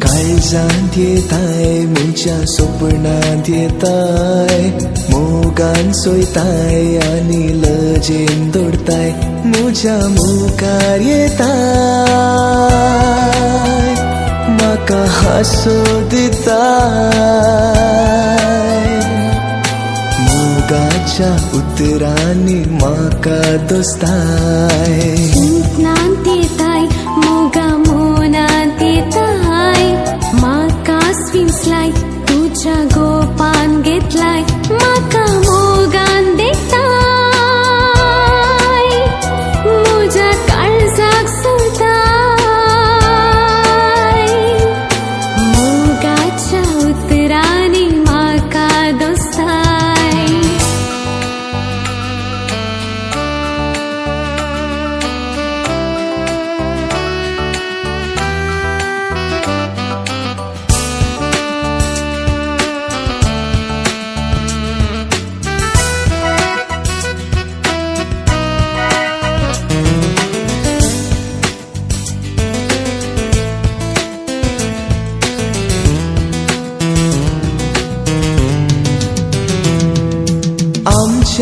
काळजांत येताय म्हज्या स्वप्नांत येताय मोगान सोयताय आनी लजेन दवरताय म्हज्या मुखार येताय म्हाका हांसो दिताय मोगाच्या उतरांनी म्हाका दोस्ताय स्वप्नांत येताय मोगा मोनांत येताय म्हाका स्विंसलाय तुझ्या गोपान घेतलाय म्हाका मोगान देताय म्हज्या काळजाक सोडताय मोगाच्या उतरांनी म्हाका दोस्ताय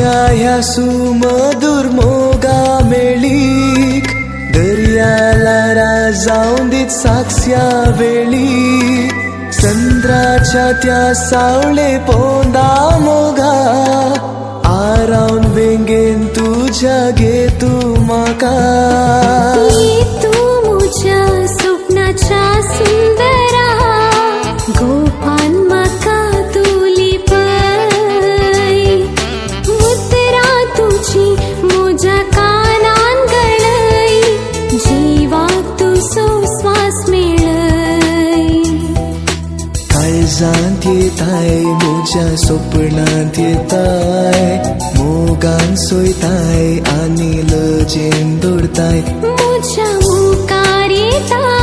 आमच्या ह्या सुमधुर मोगा मेळीक दर्याला राजावून दीत साक्ष्या वेळी चंद्राच्या त्या सावळे पोंदा मोगा आरावन वेंगेन तुझ्या घे तू म्हाका ये तू मुझ्या स्वप्नाच्या सुंदरा गोपान म्हाका तुली पळय उतरा तुझी म्हज्या कानान गळय जिवाक तुजो स्वास मेळय काळजांत येताय म्हज्या स्वप्नांत येताय मोगान सोयताय आनी लजेन दवरताय म्हज्या मुखार येताय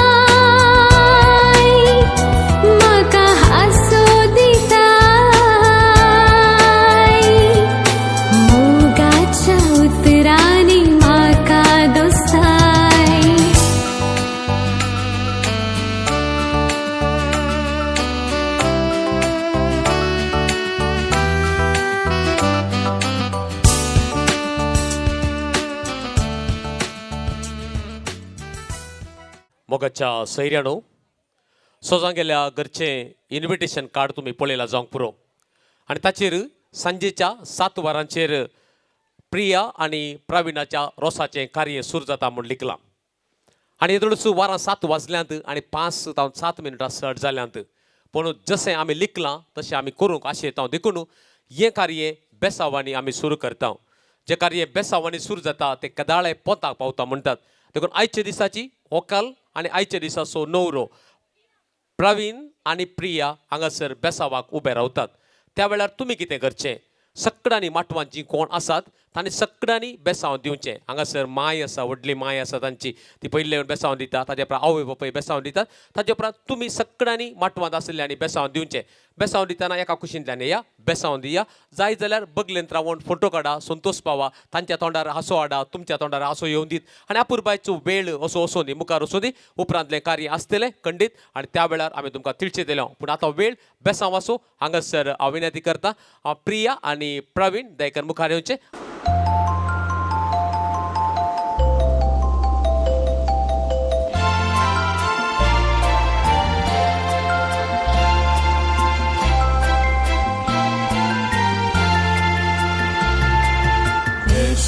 म्हाका हांसो दिताय मोगाच्या उतरांनी म्हाका दोस्ताय मोगाच्या सैऱ्यानो सोजांक गेल्या घरचें इन्विटेशन कार्ड तुमी पळयलां जावंक पुरो आनी ताचेर सांजेच्या 7 वरांचेर प्रिया आनी प्रवीणाच्या रोसाचें कार्य सुरू जाता म्हूण लिखलां आनी येदोळूच वरां 7 वाजल्यांत आनी 5 जावन 7 मिनटां स्टार्ट जाल्यांत पूण जशें आमी लिखलां तशें आमी करूंक आशेतां देखून हें कार्य बेसांवांनी आमी सुरू करता जें कार्य बेसांवांनी सुरू जाता तें केदाळे पोताक पावता म्हणटात देखून आयच्या दिसाची व्हंकल आनी आयच्या दिसाचो न्हवरो प्रवीण आनी प्रिया हांगासर बेसांवाक उबे रावतात त्या वेळार तुमी कितें करचें सगळ्यांनी माटवांत जी कोण आसात तांणी सगळ्यांनी बेसांव दिवचें हांगासर माय आसा व्हडली माय आसा तांची ती पयले येवन बेसांव दिता ताचे उपरांत आवय बापूय बेसांव दितात ताचे उपरांत तुमी सगळ्यांनी माटवांत आशिल्ल्यांनी बेसांव दिवचें बेसांव दितना एका कुशींतल्यान येया बेसांव दिया जाय जाल्यार बगलेंत रावून फोटो काडा संतोश पावा तांच्या तोंडार हांसो हाडा तुमच्या तोंडार हांसो येवन दीत आनी अपुरबायचो वेळ असो वचून दी मुखार वचून दी उपरांतलें कार्य आसतलें खंडीत आनी त्या वेळार आमी तुमकां तिळचें दिलें पूण आतां वेळ बेसांव आसूं हांगासर हांव विनंती करता प्रिया आनी प्रवीण दयकर मुखार येवचें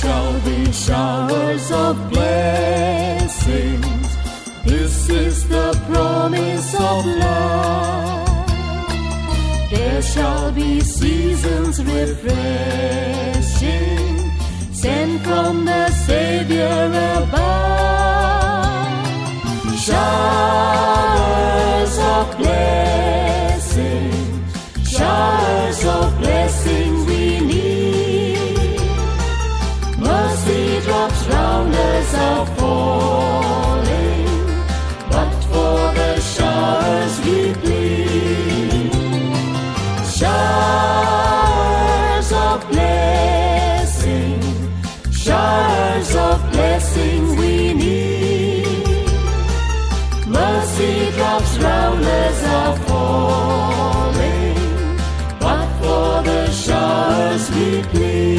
Shall be showers of blessings. This is the promise of love. There shall be seasons refreshing, sent from the Savior above. Showers of blessings, showers of blessings we need. Mercy drops round us are falling, but for the showers we plead. Showers of blessing, showers of blessing we need. Mercy drops round us are falling, but for the showers we plead.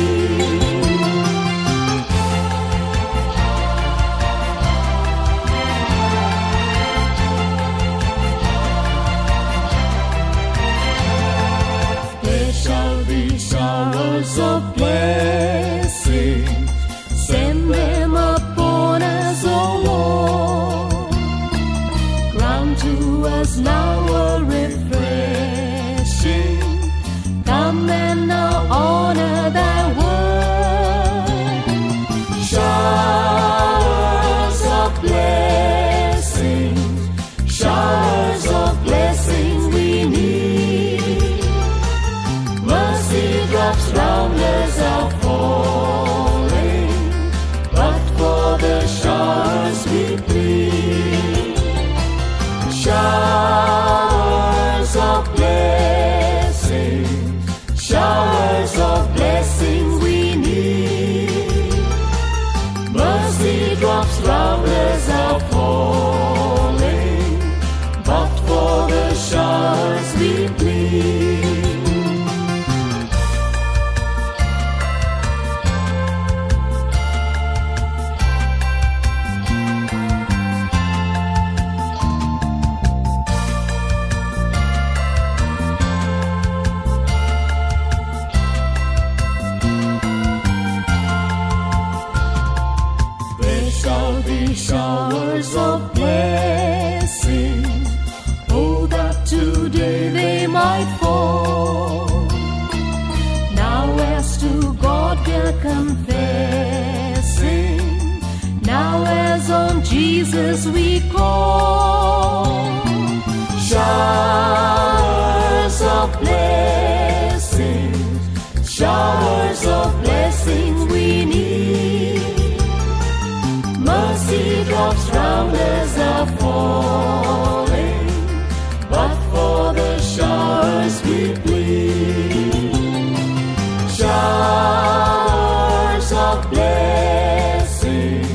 showers of blessing. Oh, that today they might fall. Now as to God we're confessing, now as on Jesus we call. Showers of blessing, showers of blessing we need. Mercy drops round us are falling, but for the showers we plead. Showers of blessing,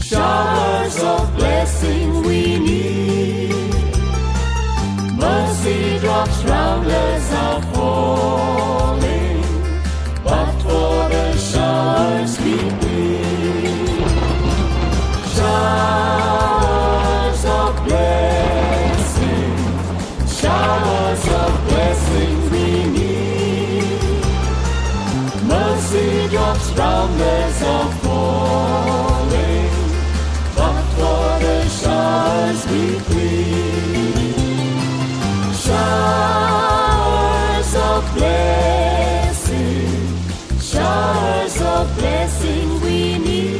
showers of blessing we need. Mercy drops round us are falling, but for the showers we plead. Showers of blessing, showers of blessing we need. Mercy drops round us are falling, but for the showers we plead. Showers of blessing, showers of blessing we need.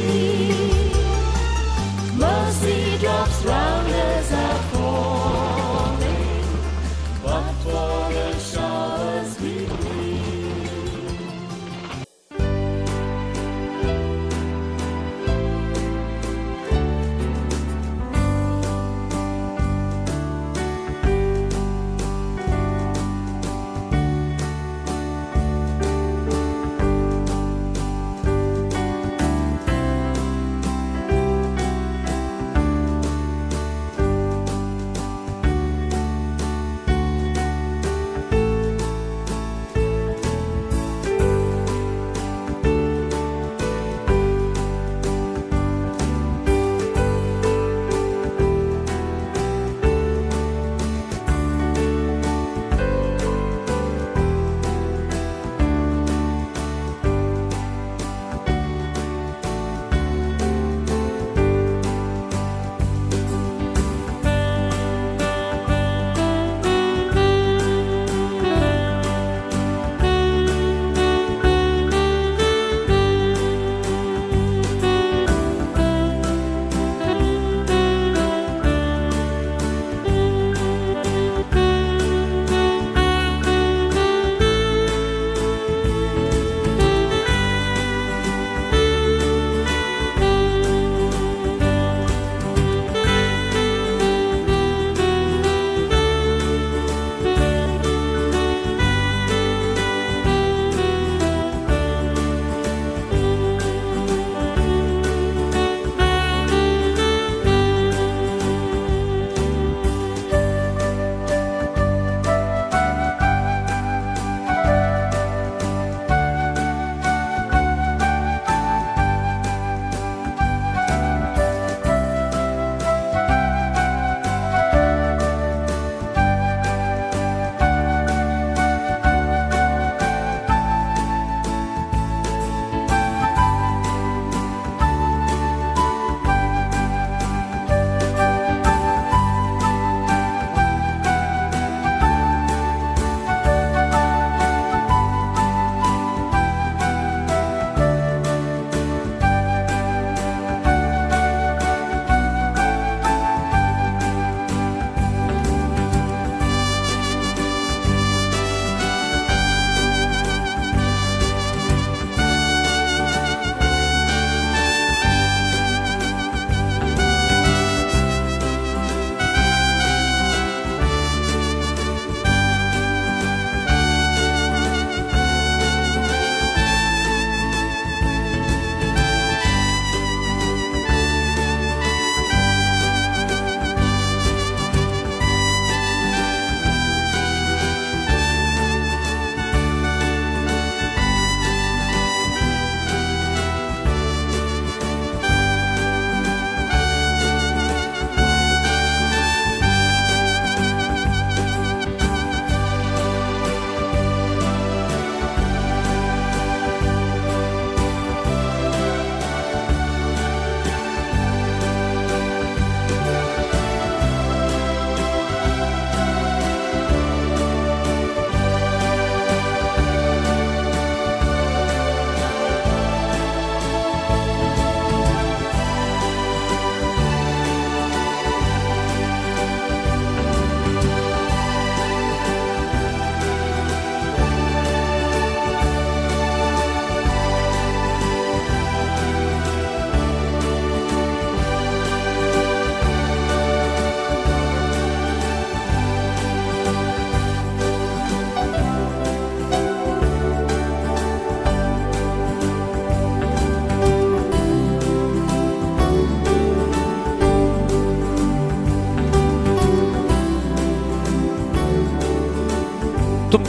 Mercy drops round us are falling, but for the showers we plead.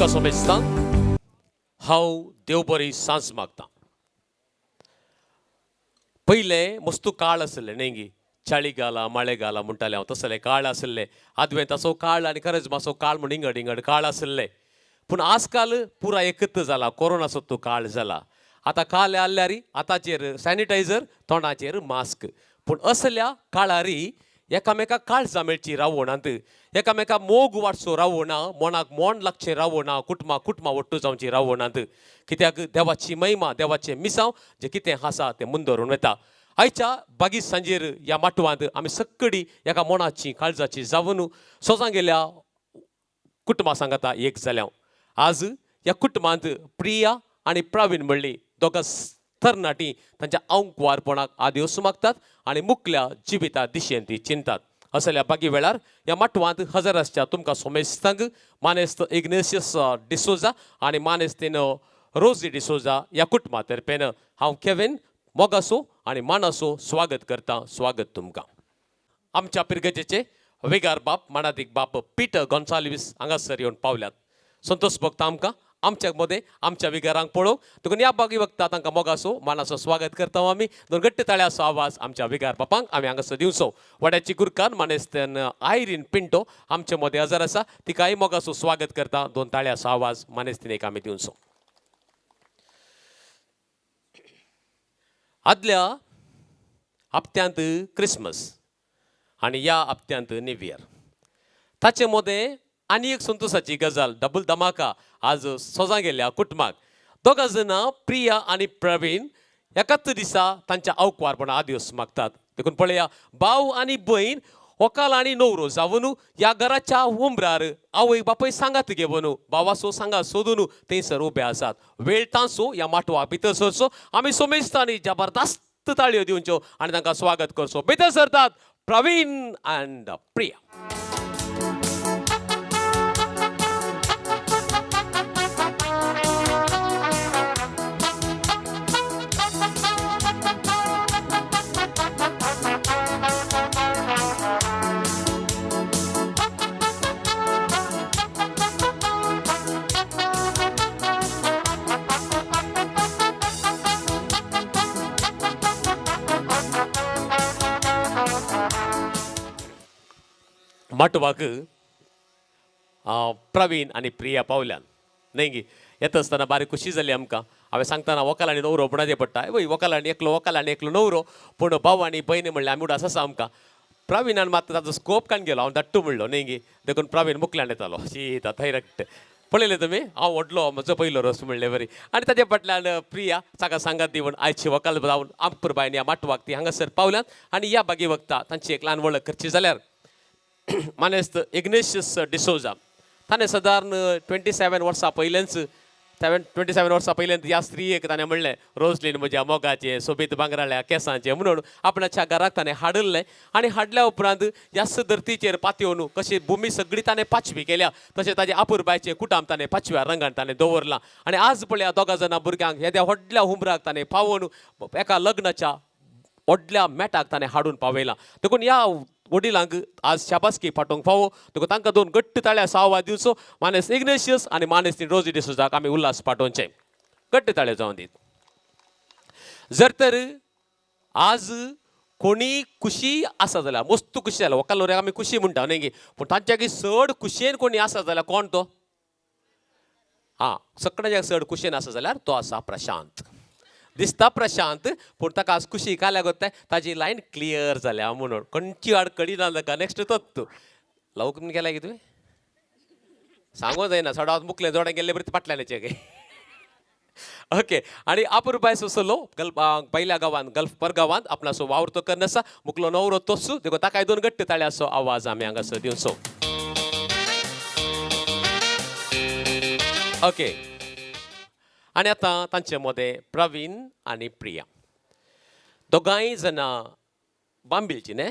तुमकां समजता हांव देव बरी सांज मागता. पयले मस्तू काळ आसले न्ही चळीगाल मळेगाल म्हणटाले हांव तसले काळ आसले आदवेंत असो काळ आनी खरेंच मातसो काळ म्हण इंगड इंगड काळ आसले. पूण आजकाल पुराय एकच जाला कोरोनाचो तो काळ जाला. आतां काल आल्यार आतांचेर सॅनिटायझर तोंडाचेर मास्क. पूण असल्या काळारी एकामेकाक काळजां मेळची रावोनात एकामेकाक मोग वाटचो रावोना मोनाक मोन लागचें रावोना कुटुंबां कुटुंबां वट्टू जावची रावोनात. कित्याक देवाची महिमा देवाचें मिसांव जें कितें आसा तें मुंदरून वता. आयच्या बागीस सांजेर ह्या माटवांत आमी सक्कडी एका मोनाची काळजाची जावन सोजां गेल्या कुटुंबां सांगाता एक जाल्या. आज ह्या कुटुंबांत प्रिया आनी प्रवीण म्हणली दोगां तरणाटी तांच्या आंकवारपणाक आदेवस मागतात आनी मुखल्या जिविता दिशेन ती चिंतात. असल्या बागी वेळार ह्या माटवांत हजर आसच्या तुमकां सोमेस्तांक मानेस्त इग्नेशियस डिसोजा आनी मानेस्तीन रोजी डिसोजा ह्या कुटुंबा तर्फेन हांव केविन मोगासो आनी मानासो स्वागत करता. स्वागत तुमकां. आमच्या पिरगजेचे वेगार बाप मानादीक बाप पिटर गॉन्साल्वीस हांगासर येवन पावल्यात. संतोष भोगता आमकां आमच्या मदें आमच्या विगारांक पळोवंक. देखून ह्या बागी वखदां तांकां मोगासो मानासो स्वागत करता आमी. दोन गट्ट ताळ्याचो आवाज आमच्या विगार बापांक आमी हांगासर दिवचो. वड्याची कुरकार मानेस्तान आयरीन पिंटो आमचे मदें हजर आसा तिकाय मोगासो स्वागत करता. दोन ताळ्याचो आवाज मानेस्तीन आमी दिवचो. आदल्या हप्त्यांत क्रिसमस आनी ह्या हप्त्यांत न्यू इयर ताचे मदें आनी एक संतोशाची गजाल डबल धमाका आज सोजां गेल्या कुटुंबाक. दोगां जाणां प्रिया आनी प्रवीण एकाच दिसा तांच्या अवकवारपणा आदेवस मागतात. देखून पळया भाव आनी भयण व्हंकल आनी न्हवरो जावन ह्या घराच्या उंबरार आवय बापय सांगात घेवन भावासो सांगात सोदून थंयसर उबे आसात. वेळ तांचो ह्या माटवा भितर सरचो आमी सोमेस्तांनी जबरदस्त ताळयो दिवच्यो आनी तांकां स्वागत करचो. भितर सरतात प्रवीण अँड प्रिया. माटवाक प्रवीण आनी प्रिया पावल्यान न्ही. येता आसतना बारीक खुशी जाली आमकां. हांवें सांगतना व्हंकल आनी न्हवरो म्हणचे पडटा वय व्हंकल आनी एकलो न्हवरो पूण भाव आनी भयण म्हणलें आमी उडास आसा आमकां. प्रवीणान मात ताचो स्कोप काण गेलो हांव धाडटू म्हणलो न्ही. देखून प्रवीण मुखल्यान येतालो शीत थंय रक्ट पळयलें तुमी हांव व्हडलो म्हजो पयलो रस म्हणलें बरी. आनी ताचे फाटल्यान प्रिया ताका सांगात दिवन आयची व्हंकल जावन आंकूरबायन ह्या माटवाक ती हांगासर पावल्यात. आनी ह्या बागी वखदां तांची एक ल्हान वळख करची जाल्यार मानेस्त इग्नेशियस डिसोजा ताणें सादारण 27 वर्सां पयलेंच 27 वर्सां पयलेंच ह्या स्त्रीयेक ताणें म्हणलें रोजलीन म्हज्या मोगाचें सोबीत भांगराळ्या केंसांचें म्हणून आपणाच्या घराक ताणें हाडलें. आनी हाडल्या उपरांत ह्या धर्तीचेर पातयेवन कशी भुमी सगळी ताणें पाचवी केल्या तशें ताजे आपुरबायचें कुटाम ताणें 5व्या रंगान ताणें दवरलां. आनी आज पळया दोगां जाणां भुरग्यांक ह्या व्हडल्या हुंबराक ताणें पावोवन एका लग्नाच्या व्हडल्या मॅटाक ताणें हाडून पावयलां. देखून ह्या वडिलांक आज शाबासकी फाटोवंक फावो. देखून तांकां दोन गट्ट ताळ्या आवाज दिवचो. मानेस इग्नेशियस आनी मानेस्तीन रोजी डिसोजाक आमी उल्हास पाठोवचे. गट्ट ताळ्यो जावन दीत. जर तर आज कोणी खुशी आसा जाल्यार मस्त खुशी जाल्यार व्हंकल आमी खुशी म्हणटा न्ही पूण तांच्या चड खुशयेन कोणी आसा जाल्यार कोण तो सगळ्याच्या चड खुशयेन आसा जाल्यार तो आसा प्रशांत. दिसता प्रशांत पूण ताका आज खुशी काय लागत ताजी लायन क्लियर जाल्या म्हणून खंयची आडकडी ना ताका नेक्स्ट तोच लवक गेल्या तुवें सांगूं जायना सडावत मुखलें जोडें गेल्ले बरें फाटल्यानचे गे. ओके आनी आपुरबाय सोसलो पयल्या गांवांत गल्फ परगांवांत आपणाचो वावर तो करनासा मुखलो न्हवरो तोच देखून ताकाय दोन गट्ट ताळ्याचो आवाज आमी हांगासर दिवचो. ओके आनी आतां तांचे मदें प्रवीण आनी प्रिया दोगांय जाणां बांबिलची न्ही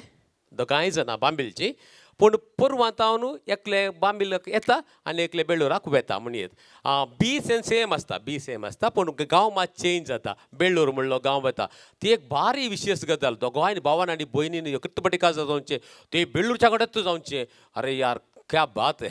दोगांय जाणां बांबिलची पूण पुरवांतावन एकले बांबिलक येता आनी एकले बेळूराक वेता म्हणयत. बी सेम आसता पूण गांव मात चेंज जाता. बेळूर म्हणलो गांव वता ती एक भारी विशेश गजाल. दोगांय भावान आनी भयणीन एकटपटी काजार जावचे ते बेळूरच्या कडेच जावचे. अरे यार क्या बात है.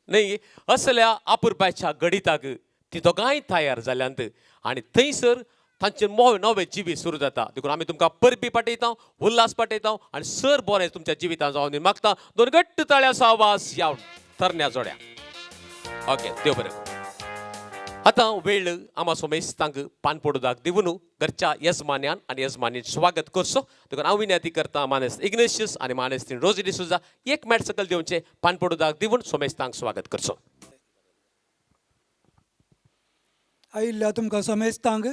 न्ही असल्या आपुरबायच्या गणिताक ती दोगांय तयार जाल्यांत आनी थंयसर तांचे नवे जिवीत सुरू जाता देखून आमी तुमकां परबी पाठयता उल्हास पाठयता आनी सर बरें तुमच्या जिवितांत जावन दी मागता दोन घट्ट ताळ्याचो आवाज या तरण्या जोड्या ओके देव बरें आतां वेळ आमा सोमेस्तांक पान पडूदाक दिवन घरच्या येजमान्यान आनी येजमानीन स्वागत करचो देखून हांव विनंती करता मानेस्त इग्नेशियस आनी मानेस्तीन रोजी डिसुजा एक मेट सकल दिवचे पान पडूदाक दिवन सोमेस्तांक स्वागत करचो आयिल्ल्या तुमकां समेस्तांक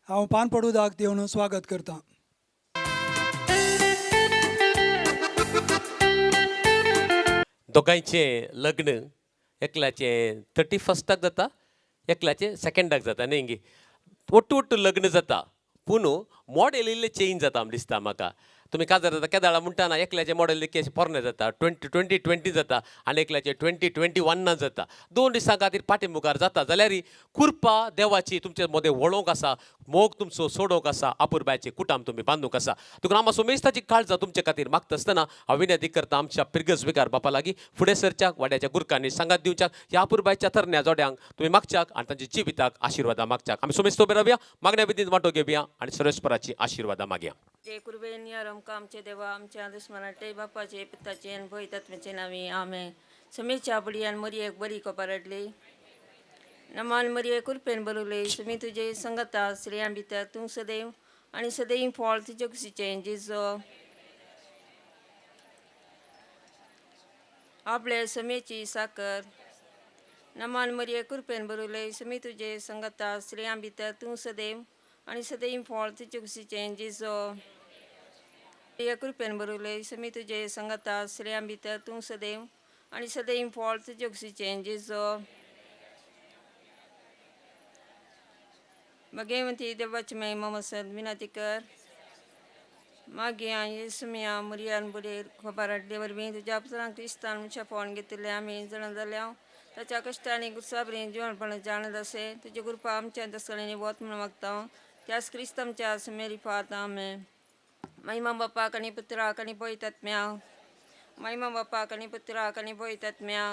हांव पान पडूदाक दिवन स्वागत करतां. दोगांयचें लग्न एकल्याचें 31st जाता एकल्याचें 2nd जाता न्ही ओट्टू लग्न जाता पूण मॉडेल इल्लें चेंज जाता आमी दिसता म्हाका तुमी काजार जाता केदाळा म्हणटाना एकल्याचें मॉडेल केशें पोरणे जाता 2020 जाता आनी एकल्याचें 2021 जाता 2 दिसां खातीर पाटी मुखार जाता जाल्यार कुरपा देवाची तुमचे मदें वळोवंक आसा मोग तुमचो सोडोवंक आसा आपुरबायचे कुटाम तुमी बांदूंक आसा देखून आमी सोमेस्ताची काळजां तुमचे खातीर मागता आसतना हांव विनंती करता आमच्या पिरगस विकार बापा लागीं फुडें सरच्याक वाड्याच्या गुरकांनी सांगात दिवच्याक ह्या आपुरबायच्या तरण्या जोड्यांक तुमी मागच्याक आनी तांच्या जिविताक आशिर्वादां मागच्याक आमी सोमेस्त उबे रावया मागण्या विधीन वांटो घेवया आनी सर्वेस्पराची आशिर्वादां मागया जय कुर्बेन या आमकां आमचे देवा आमच्या दुस्मनाटे बापाचे पिताचे आनी भयतत्वाचे नावी आमे समीच्या बडयान मरयेक बरी कोपारडली नमान मरये कुरपेन बरवले समी तुजे संगता श्रेया भितर तूं सदैव आनी सदैव फळ तुजे कुशीचे जिजो आपले समेची साकर नमान मरये कुरपेन बरवले समी तुजे संगता श्रेया भितर तूं सदैव आनी सदैव फळ तुजे कुशीचे जिजो कृपेन बरवले समी तुजे संगता श्रेया भितर तूं सदैव आनी सदैव फळ तुजे कुशीचे जिजो भगवंती देवाची महिमा मसद विनंती कर मागया येसुमिया मुरियान बरेर खबराडले वरवीं तुज्या पुत्रांक क्रिस्तान मुख्या फोन घेतिल्ले आमी जण जाल्या ताच्या कश्टांनी गुसाबरी जिवणपण जाणत असे तुजे कृपा आमच्या दसकळींनी वत म्हणून मागता त्याच क्रिस्तांच्या सुमेरी फात आमे महिमा बापाक आनी पुत्राक आनी पवित्रात्म्या महिमा बापाक आनी पुत्राक आनी पवित्रात्म्या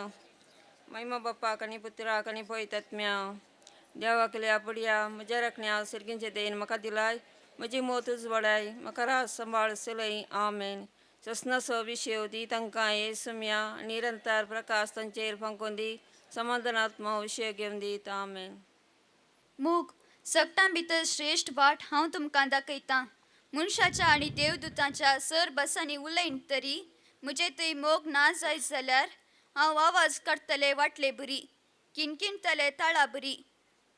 महिमा बापाक आनी पुत्राक आनी पवित्रात्म्या देवाकल्या पडया म्हज्या रखण्या सर्गींचे देन म्हाका दिलाय म्हजी मोतूच वडाय म्हाका रास सांबाळ सलय आमेन ससनासो विशय दी तांकां येसुम्या निरंतर प्रकाश तांचेर फांकून दी समाधानात्मा विशय घेवन दीत आमेन मोग सगटां भितर श्रेश्ठ वाट हांव तुमकां दाखयतां मनशाच्या आनी देवदूतांच्या सर बसांनी उलयन तरी म्हजे थंय मोग ना जायत जाल्यार हांव आवाज काडटलें वाटले बरी किणकिणतलें ताळा बरी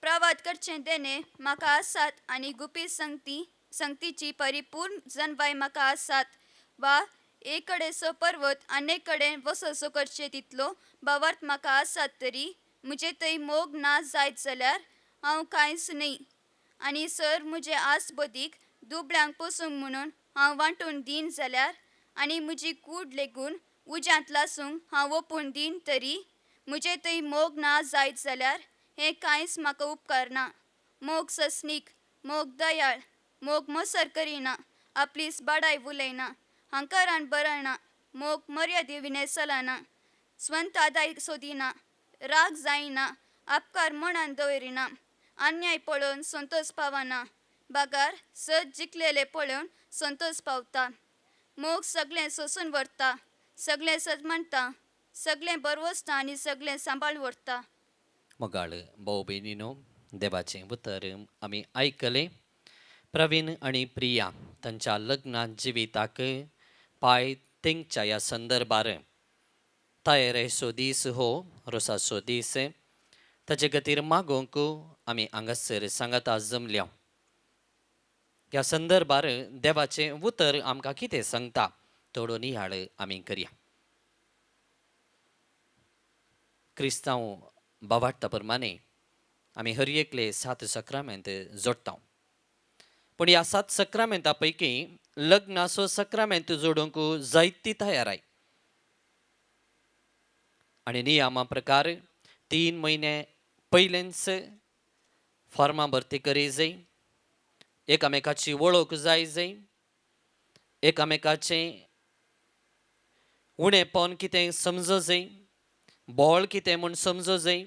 प्रवाद करचें देणे म्हाका आसात आनी गुपी संगतीची परिपूर्ण जनवाय म्हाका आसात वा एक कडेन सो पर्वत आनी एक कडेन वसोसो करचें तितलो भावार्थ म्हाका आसात तरी म्हजे थंय मोग ना जायत जाल्यार हांव कांयच न्ही आनी सर म्हजे आस बदीक दुबळ्यांक पोसूंक म्हणून हांव वांटून दीन जाल्यार आनी म्हजी कूड लेगून उज्यांत लासूंक हांव ओपून दीन तरी म्हजे थंय मोग ना जायत जाल्यार हें कांयच म्हाका उपकार ना मोग ससनीक मोग दयाळ मोग मोसर करिना आपलीच बाडाय उलयना हंकारान बरळना मोग मर्यादे विनय चलना स्वंत आदाय सोदिना राग जायना आपकार मनान दवरिना अन्याय पळोवन संतोष पावना बागार सत जिखलेले पळोवन संतोष पावता मोग सगळें सोसून व्हरता सगळें सत म्हणटा सगळें बरवसता आनी सगळें सांबाळ व्हरता मोगाळ भाऊ भयणीनो देवाचें उतर आमी आयकलें प्रवीण आनी प्रिया तांच्या लग्नात जिविताक पाय तेंच्या ह्या संदर्भार तयारेचो दीस हो रोसाचो दीस ताचे खातीर मागोवंक आमी हांगासर सांगता जमल्या ह्या संदर्भार देवाचें उतर आमकां कितें सांगता थोडो नियाळ आमी करया क्रिस्तांव भावार्था प्रमाणे आमी हर एकले 7 सक्रामेंत जोडटा पूण ह्या 7 सक्रामेंता पैकी लग्नाचो सक्रामेंत जोडूंक जायती तयाराय आनी नियमा प्रकार 3 म्हयने पयलेंच फॉर्मां भरती करी जाय एकामेकाची वळख जाय एकामेकाचें उणेपण कितें समज जाय बोळ कितें म्हूण समजो जाय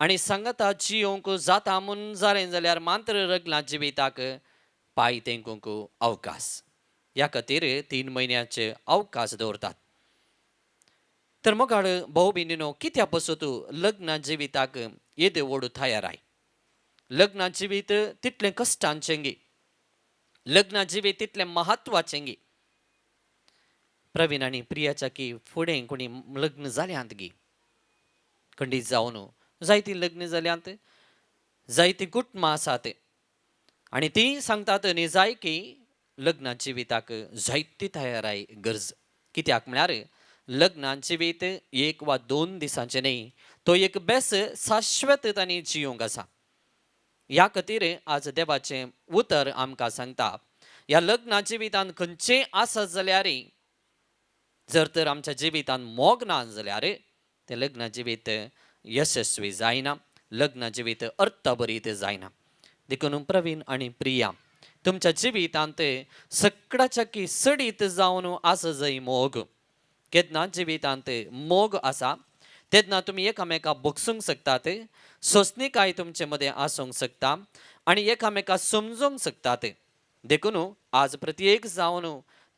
आनी सांगता जियोंक जाता म्हूण जालें जाल्यार मात्र लग्नां जिविताक पांय तेंकूंक अवकाश. ह्या खातीर 3 म्हयन्याचे अवकाश दवरतात. तर मोगाळ भाऊ भयणीनो, कित्या पासून तूं लग्ना जिविताक येदे ओडू तयार आय. लग्ना जिवीत तितलें कश्टांचें गे. लग्ना जिवीत तितलें म्हत्वाचें गे. प्रवीण आनी प्रियाच्या की फुडें कोणी लग्न जाल्यांत गे. खंडीत जावन जायतीं लग्न जाल्यांत, जायतीं कुटुंबां आसात आनी तीं सांगतात न्ही जाय की लग्ना जिविताक जायती तयाराय गरज. कित्याक म्हळ्यार लग्नान जिवीत 1 वा 2 दिसांचें न्ही, तो एक बेस शाश्वत आनी जियोंक आसा. ह्या खातीर आज देवाचें उतर आमकां सांगता, ह्या लग्ना जिवितान खंयचें आसत जाल्यार जर तर आमच्या जिवितान मोग ना जाल्यार तें लग्ना जिवीत यशस्वी जायना, लग्ना जिवीत अर्थभरीत जायना. देखून प्रवीण आनी प्रिया, तुमच्या जिवितांत सगळ्याच्या की सडीत जावन आसा जंय मोग. केन्ना जिवितांत मोग आसा तेन्ना तुमी एकामेकाक भोगसूंक शकतात, सोंसणीकाय तुमचे मदें आसूंक शकता आनी एकामेकाक समजूंक शकतात. देखून आज प्रत्येक जावन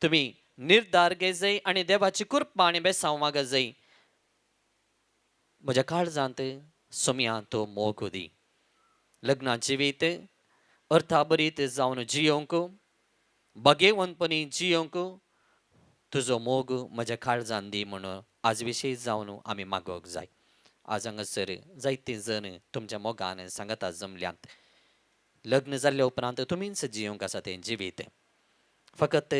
तुमी निर्धार घे जाय आनी देवाची कृपा आनी बेसांव माग जाय. म्हज्या काळजांत सोम्या तो मोग दी. लग्ना जिवीत अर्थाभरीत जावन जियोंक, बगेवंतपणी जियोंक तुजो मोग म्हज्या काळजान दी म्हणून आज विशेष जावन आमी मागोवंक जाय. आज हांगासर जायते जण तुमच्या मोगान सांगता जमल्यांत. लग्न जाल्ल्या उपरांत तुमीच जियोंक आसा तें जिवीत. फकत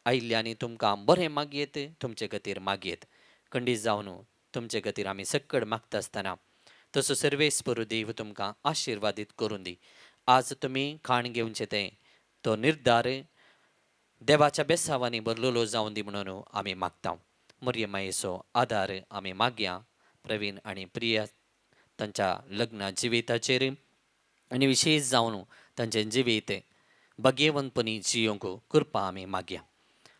आयिल्ल्यांनी तुमकां बरें मागयेत, तुमचे खातीर मागयेत. खंडीत जावन तुमचे खातीर आमी सकड मागता आसतना तसो सर्वेस्पर देव तुमकां आशिर्वादीत करून दी. आज तुमी खाण घेवचें तें तो निर्धार देवाच्या बेसांवांनी बरलोलो जावन दी म्हणून आमी मागता. मोरये मायेचो आदार आमी मागया. प्रवीण आनी प्रिया तांच्या लग्ना जिविताचेर आनी विशेष जावन तांचें जिवीत बगेवंतपणी जियोंक कृपा आमी मागया.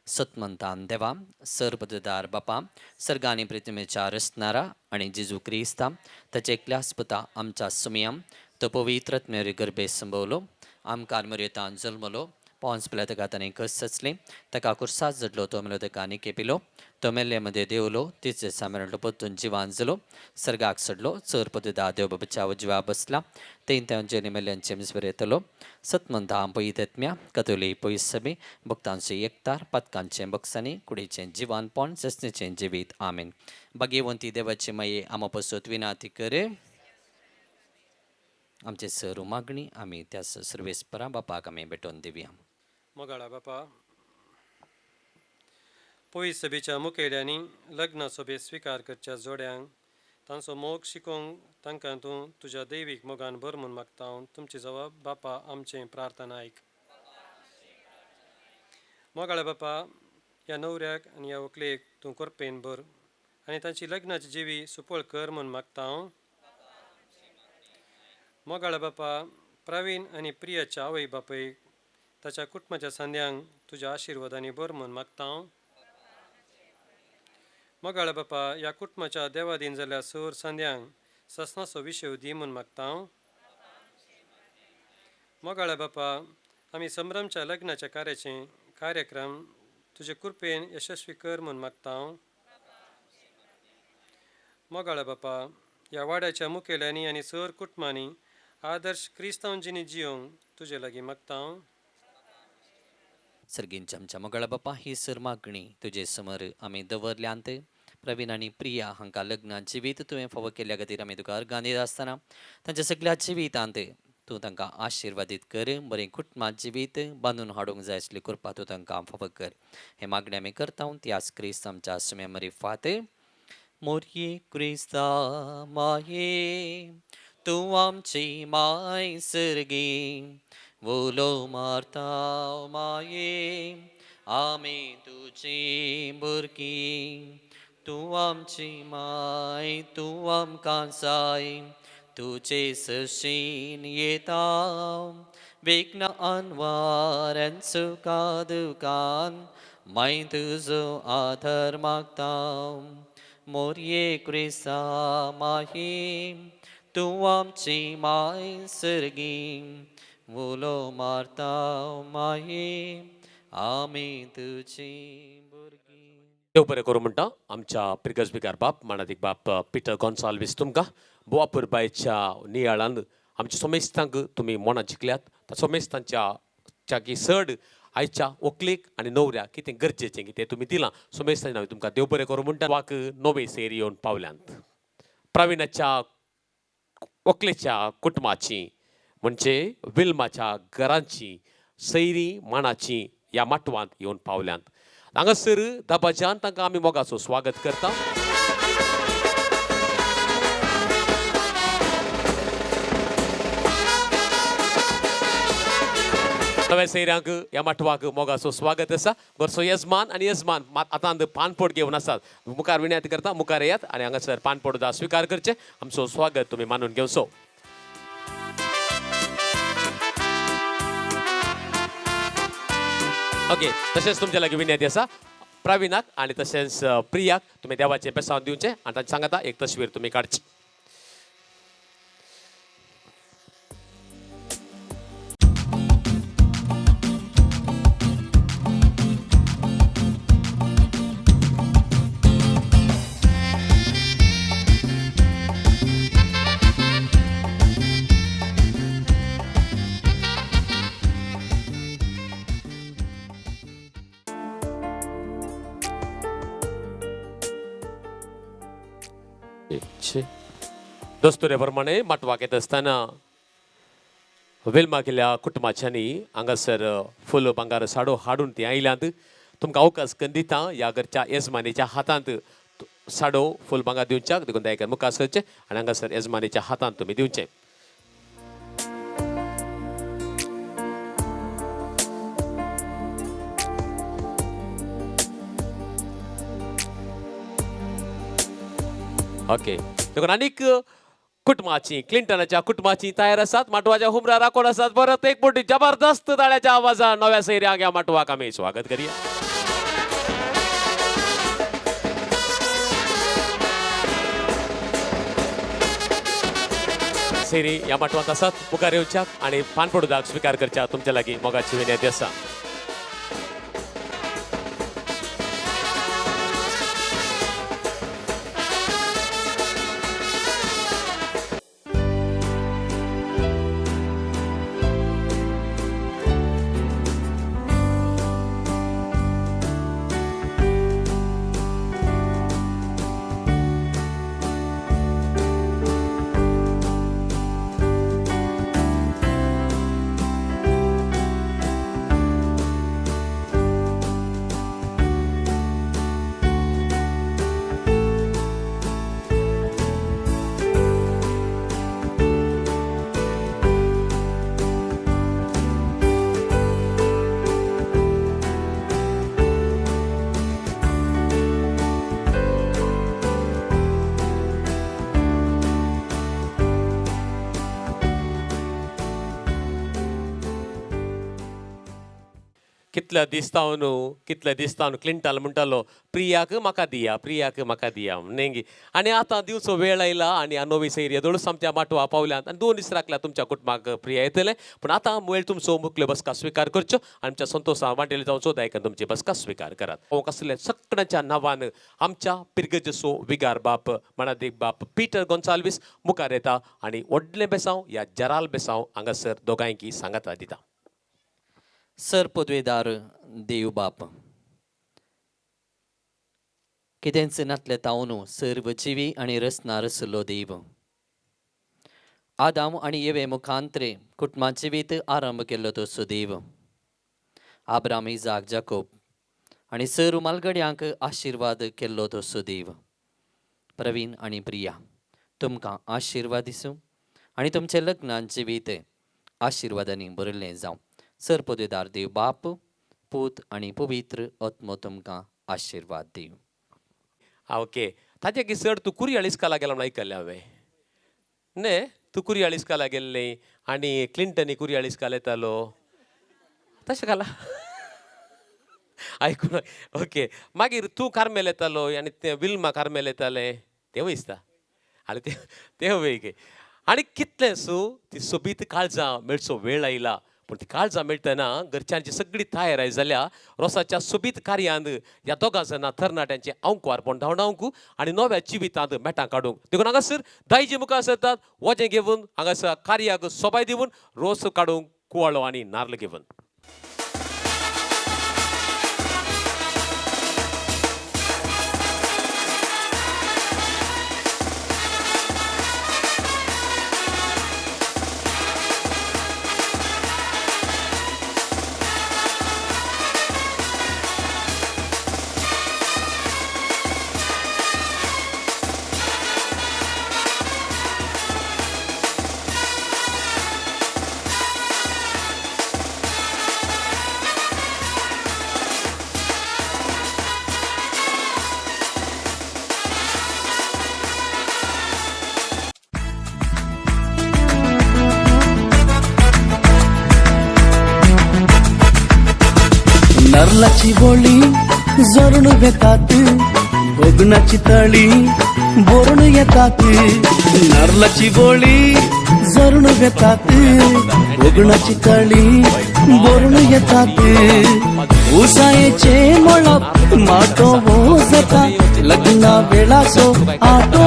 सतमंतान देवा, सर्वदार बापा, सर्गांनी पृथ्वीच्या रचणारा आनी जेजू क्रिस्ता ताचे एकल्यास्पता आमच्या सुमयां तो पवित्रत्मेर गर्भे संभवलो, आमकां मर्यतान जल्मलो, पॉन्स पिलाता ताणें कस सचलें, ताका कुर्सात जडलो, तो मेलो ताका आनी केपिलो, तो मेल्ले मध्ये देवलो, तिचे सामेरलो परतून जिवान जालो, सर्गाक सडलो, चर पददा देव बाबाच्या उजव्या बसला, तेंच्यांनी मेल्ल्यांचे मिसबर येतलो, सतमंता पयित्म्या कतोली पयस सभे भक्तांचे एकतार पदकांचे बक्षांनी कुडीचें जिवान पण ससणेचें जिवीत आमेन. भाग्यवंती देवाची माये आमा पसत विनाती करे. आमचे सर्व मागणी आमी त्या सर्वेस्परा बापाक आमी भेटोवन दिवया. मोगाळा बापा, पयस सभेच्या मुखेल्यांनी लग्न सभे स्विकार करच्या जोड्यांक तांचो मोग शिकोवंक तांकां तूं तुज्या दैवीक मोगान भर म्हूण मागता. हांव तुमची जबाब बापा आमचें प्रार्थना आयक. मोगाळा बापा, ह्या नवऱ्याक आनी ह्या व्हंकलेक तूं कृपेन भर आनी तांची लग्नाची जिवी सुपळ कर म्हूण मागता. हांव मोगाळा बापा, प्रवीण आनी प्रियाच्या आवय बापयक ताच्या कुटुंबाच्या सांद्यांक तुज्या आशिर्वादांनी भर म्हूण मागता. हांव मोगाळा बापा, ह्या कुटुंबाच्या देवादीन जाल्ल्या सर सांद्यांक ससनाचो विशय दी म्हूण मागता. हांव मोगाळा बापा, आमी संभ्रमच्या लग्नाच्या कार्याचे कार्यक्रम तुजे कृपेन यशस्वी कर म्हूण मागता. हांव मोगाळा बापा, ह्या वाड्याच्या मुखेल्यांनी आनी सर कुटुंबांनी आदर्श क्रिस्तांवजीनी जियोंक तुजे लागीं मागता. हांव सर्गींच्या आमच्या मोगाळा बापा, ही सर मागणी तुजे समोर आमी दवरल्यांत. प्रवीण आनी प्रिया हांकां लग्ना जिवीत तुवें फावो केल्ल्या खातीर आमी तुका अर्गां दिता आसतना तांच्या सगळ्या जिवितांत तूं तांकां आशिर्वादीत कर. बरें कुटुंबां जिवीत बांदून हाडूंक जाय आसली कृपा तूं तांकां फावो कर. हे मागणी आमी करता त्याच क्रिस्त आमच्या सुम्या मरी फात. मोरये क्रिस्ता माये, तूं आमची माय सर्गी, वोलो मारता माये, आमी तुजी भुरगीं. तूं आमची माय, तूं आमकां जाय, तुजे सशीन येता, विघ्न आनवारान सुखा दुखान माय तुजो आदार मागता. मोरये क्रिसा माही तू आमची माय सर्गी मुलो मारता माही आमी तुझी भुरगी. देव बरें करूं म्हणटा आमच्या प्रिगस बिगार बाप मानादीक बाप पिटर गॉन्साल्वीस तुमकां बोआ पुरबायच्या नियाळान आमच्या सोमेस्तांक तुमी मनां जिखल्यात त्या सोमेस्तांच्या की चड आयच्या व्हंकलेक आनी न्हवऱ्याक कितें गरजेचें कितें तुमी दिलां सोमेस्तांच्या नांवान तुमकां देव बरें करूं म्हणटा वाक नवे सेर येवन पावल्यांत. प्रवीणाच्या व्हंकलेच्या कुटुंबाची म्हणजे विल्माच्या घरांची सैरी मानाची ह्या माटवांत येवन पावल्यांत. हांगासर दबाज्यान तांकां आमी मोगाचो स्वागत करता. नव्या सैऱ्यांक ह्या माटवाक मोगाचो स्वागत आसा. घरचो येजमान आनी येजमान आतां पानपोड घेवन आसात. मुखार विनंती करता मुखार येयात आनी हांगासर पानपोड स्विकार करचे. आमचो स्वागत तुमी मानून घेवचो. ओके तशेंच तुमच्या लागीं विनंती आसा प्रवीणाक आनी तशेंच प्रियाक तुमी देवाचें बेसांव दिवचें आनी तांचे सांगाता एक तस्वीर तुमी काडची. दस्तुरे प्रमाणे माटवाक येता आसतना वेल्मा गेल्या कुटुंबाच्यांनी हांगासर फूल भांगार साडो हाडून ती आयल्यांत. तुमकां अवकाश करून दिता ह्या घरच्या येजमानीच्या हातांत साडो फूल भांगार दिवच्याक देखून दायकार मुखार करचें आनी हांगासर येजमानीच्या हातांत तुमी दिवचें. ओके देखून आनीक कुटुंबाची क्लिंटनाच्या कुटुंबाची तयार आसात. माटवाच्या हुमरार राखोड आसात. परत एक मोठी जबरदस्त ताळ्याच्या आवाजान नव्या सैऱ्यांक ह्या माटवाक आमी स्वागत करूया. सैरी ह्या माटवांत आसात. मुखार येवच्याक आनी पानपोडूदाक स्विकार करच्या तुमच्या लागीं मोगाची विनंती आसा. कितले दिसता न्हू क्लिंटन म्हणटालो प्रियाक म्हाका दिया नेंगी आनी आतां दिवचो वेळ आयला आनी नवी सैर येदोळूच आमच्या माटवा पावल्यांत आनी 2 दीस राखल्या तुमच्या कुटुंबाक प्रिया येतले. पूण आतां वेळ तुमचो मुख्य बसका स्विकार करच्यो आनी आमच्या संतोषा वांटेले जावचो दायकन तुमची बसका स्विकार करात. कसले सगळ्यांच्या नांवान आमच्या पिरगजसो विगार बाप मानादीक बाप पिटर गॉन्साल्वीस मुखार येता आनी व्हडलें बेसांव या जराल बेसांव हांगासर दोगांयकी सांगाता दिता. सर पदवेदार देव बाप कितेंच नातले तावनू सर्व जिवी आनी रसना रसलो देव आदाम आनी येवे मुखांतरे कुटुंबा जिवीत आरंभ केल्लो तो सुदेव आब्राम इजाक जाकोब आनी सर्व मालगड्यांक आशिर्वाद केल्लो तो सुदेव प्रवीण आनी प्रिया तुमकां आशिर्वाद दिसूं आनी तुमचें लग्नान जिवीत आशिर्वादांनी भरिल्लें जावं. सर पदवेदार देव बाप पूत आनी पवित्र आत्मो तुमकां आशिर्वाद दिव. ओके ताजे की सर तूं कुरियाळीस्काला गेला म्हणून आयकल्लें हांवें न्हे तूं कुरियाळीस्काला गेल्लें आनी क्लिंटनी कुरियाळीस्काल येतालो तशें घाला आयकून ओके मागीर तूं कार्मेल येतालो आनी ते विल्मा कार्मेल येताले ते वयसता आनी ते वेगे आनी कितलें सो ती सोबीत काळजां मेळचो वेळ आयला पूण ती काळजां मेळटना घरच्यांची सगळी तयारी जाल्या रोसाच्या सोबीत कार्यांत ह्या दोगां जाणां तरणाट्यांचे अंक वारपण धांवडावंक आनी नव्या जिवितांत मेटां काडूंक देखून हांगासर दायजी मुखार सरतात वजें घेवन हांगासर कार्याक सोबाय दिवन रोस काडूंक कुवाळो आनी नाल्ल घेवन नारळाची बोळी जरून येतात ओगणाची तळी बोरून येतात नारळाची बोळी जरून येतात ओगणाची तळी बोरून येतात उसायेचे मळप माटो जाता लग्ना वेळाचो आटो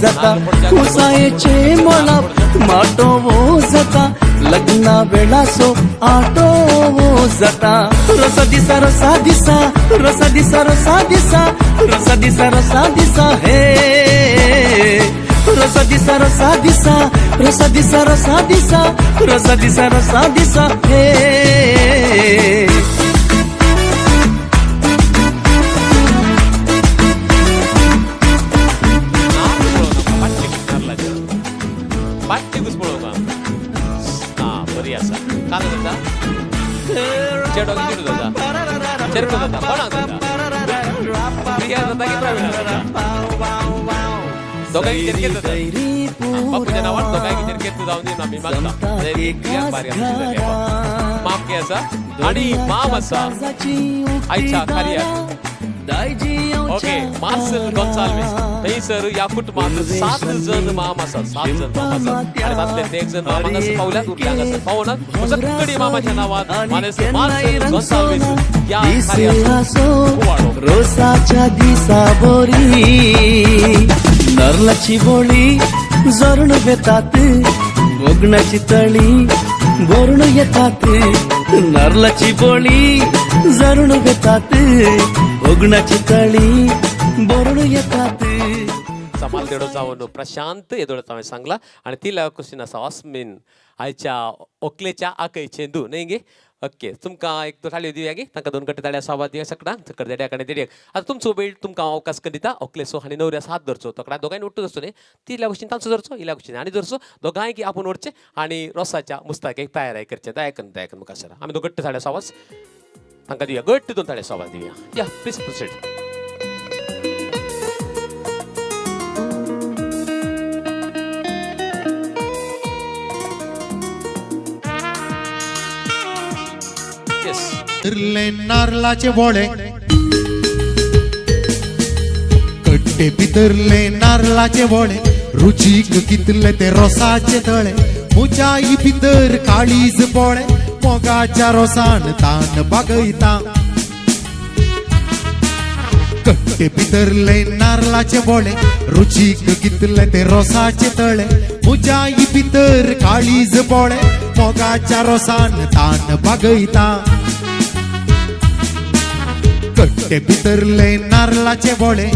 जाता उसायेचे मळप माटो जाता लग्ना वेळाचो आटो जाता रसा दिसा रसा दिसा रसा दिसा रसा दिसा रसा दिसा रसा दिसा हे रसा दिसा रसा दिसा रसा दिसा रसा दिसा रसा दिसा रसा दिसा हे पाट्टेकूच पळोवंक आं बरी आसा कालो जाता चेडो कितें जाता चेडो जाता कोणाक जाता प्रिया जाता की प्रवीणा जाता दोगांय कितें जाता बापूच्या नांवान दोगांय कितें जावन दी आमी मागता प्रियाक बारी माप के आसा आनी माम आसा आयच्या कार्याक ओके मार्सेल गोन्साल्वीस थंयसर ह्या कुटुंबांत 7 जण माम आसा 7 जण माम आसा आनी तातले एक जण मामाक आसा पावल्यात उरल्याक आसा पावनात सगळी मामाच्या नांवान मार्सेल गोन्साल्वीस ह्या कार्याक रोसाच्या दिसा बोरी नारळाची बोळी जरून येतात ओगणाची तळी बोरून येतात नारळाची बोळी जरून येतात ओगणाची तळी बोरून येतात समाल देडो जावन प्रशांत येदोळत हांवें सांगला आनी ती क्वेश्चन आसा ऑस्मीन आयच्या ओकलेच्या आकय चेंदू न्ही गे ओके तुमकां एक थाळयो दिवया गे तांकां 2 गट्टे ताळ्या सोबत दिवया सगळ्यांक चक्कर देड्याक आनी देड्याक आतां तुमचो वेळ तुमकां अवकाश दिता ओकलेसो आनी नवऱ्यास हात धरचो तकड्या दोगांयनी उठ्ठो धरचो न्ही ती इल्या भशेन तांचो धरचो इल्या भशेन आनी धरचो दोगांय की आपूण उरचे आनी रोसाच्या मुस्ताकेक तयारी करचे दयाकन मुखार सर आमी 2 गट्टे ताळ्या सोबत तांकां दिवया गट्ट 2 ताळ्या सोबत दिवया या प्लीज प्रोसीड नारळाचे बोळे कट्टे भितरले नारळाचे बोळे रुचीक कितले ते रोसाचे तळे मुचाई भितर काळीज बोळे मोगाच्या रोसान तान बागयता कट्टे भितरले नारळाचे बोळे रुचीक कितले ते रोसाचे तळे मुचाई भितर काळीज बोळे मोगाच्या रोसान तान बागयता कट्टे भितरले नारळाचे बोळे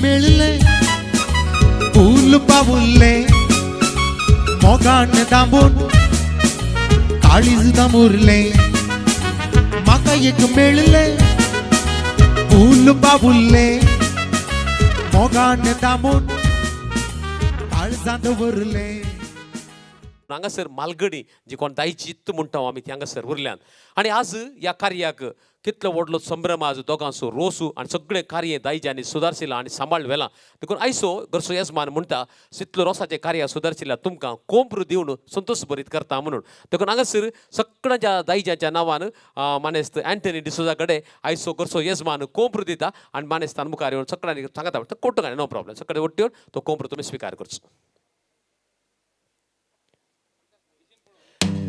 मिळले फूल पावुल्ले मोगान दांबून काळीज दामुरले म्हाका एक मेळले फूल बाबुल्ले मोगान दांबून काळजांत वरले. हांगासर मालगडी जी कोण दाई चित्त म्हणटा आमी ती हांगासर उरल्यान आनी आज ह्या कार्याक कितलो व्हडलो संभ्रम आज दोगांचो रोसू आनी सगळें कार्य दायजांनी सुदारशिलां आनी सांबाळ व्हेलां देखून आयसो घरचो येजमान म्हणटा तितलो रोसाचें कार्य सुदारशिल्ल्या तुमकां कोंप्र दिवन संतोश भरीत करता म्हणून देखून हांगासर सगळ्यांच्या दायजाच्या नांवान मानेस्त अँटनी डिसोजा कडेन आयसो घरचो येजमान कोंप्र दिता आनी मानेस्तान मुखार येवन सगळ्यांनी सांगता कोट्ट काय नो प्रॉब्लेम सगळे वट्टी येवन तो कोंप्र तुमी स्विकार करचो.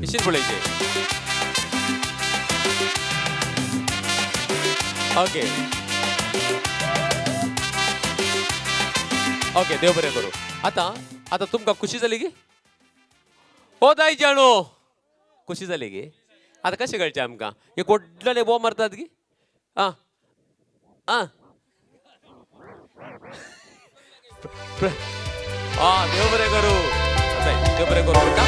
इशीन पळयचे ओके ओके देव बरें करूं. आतां तुमकां खुशी जाली गी ओ दाय जाणो खुशी जाली गी आतां कशें कळचें आमकां एक व्हडले बो मारतात गी आं आं देव बरें करूं देव बरें करूं म्हणटा.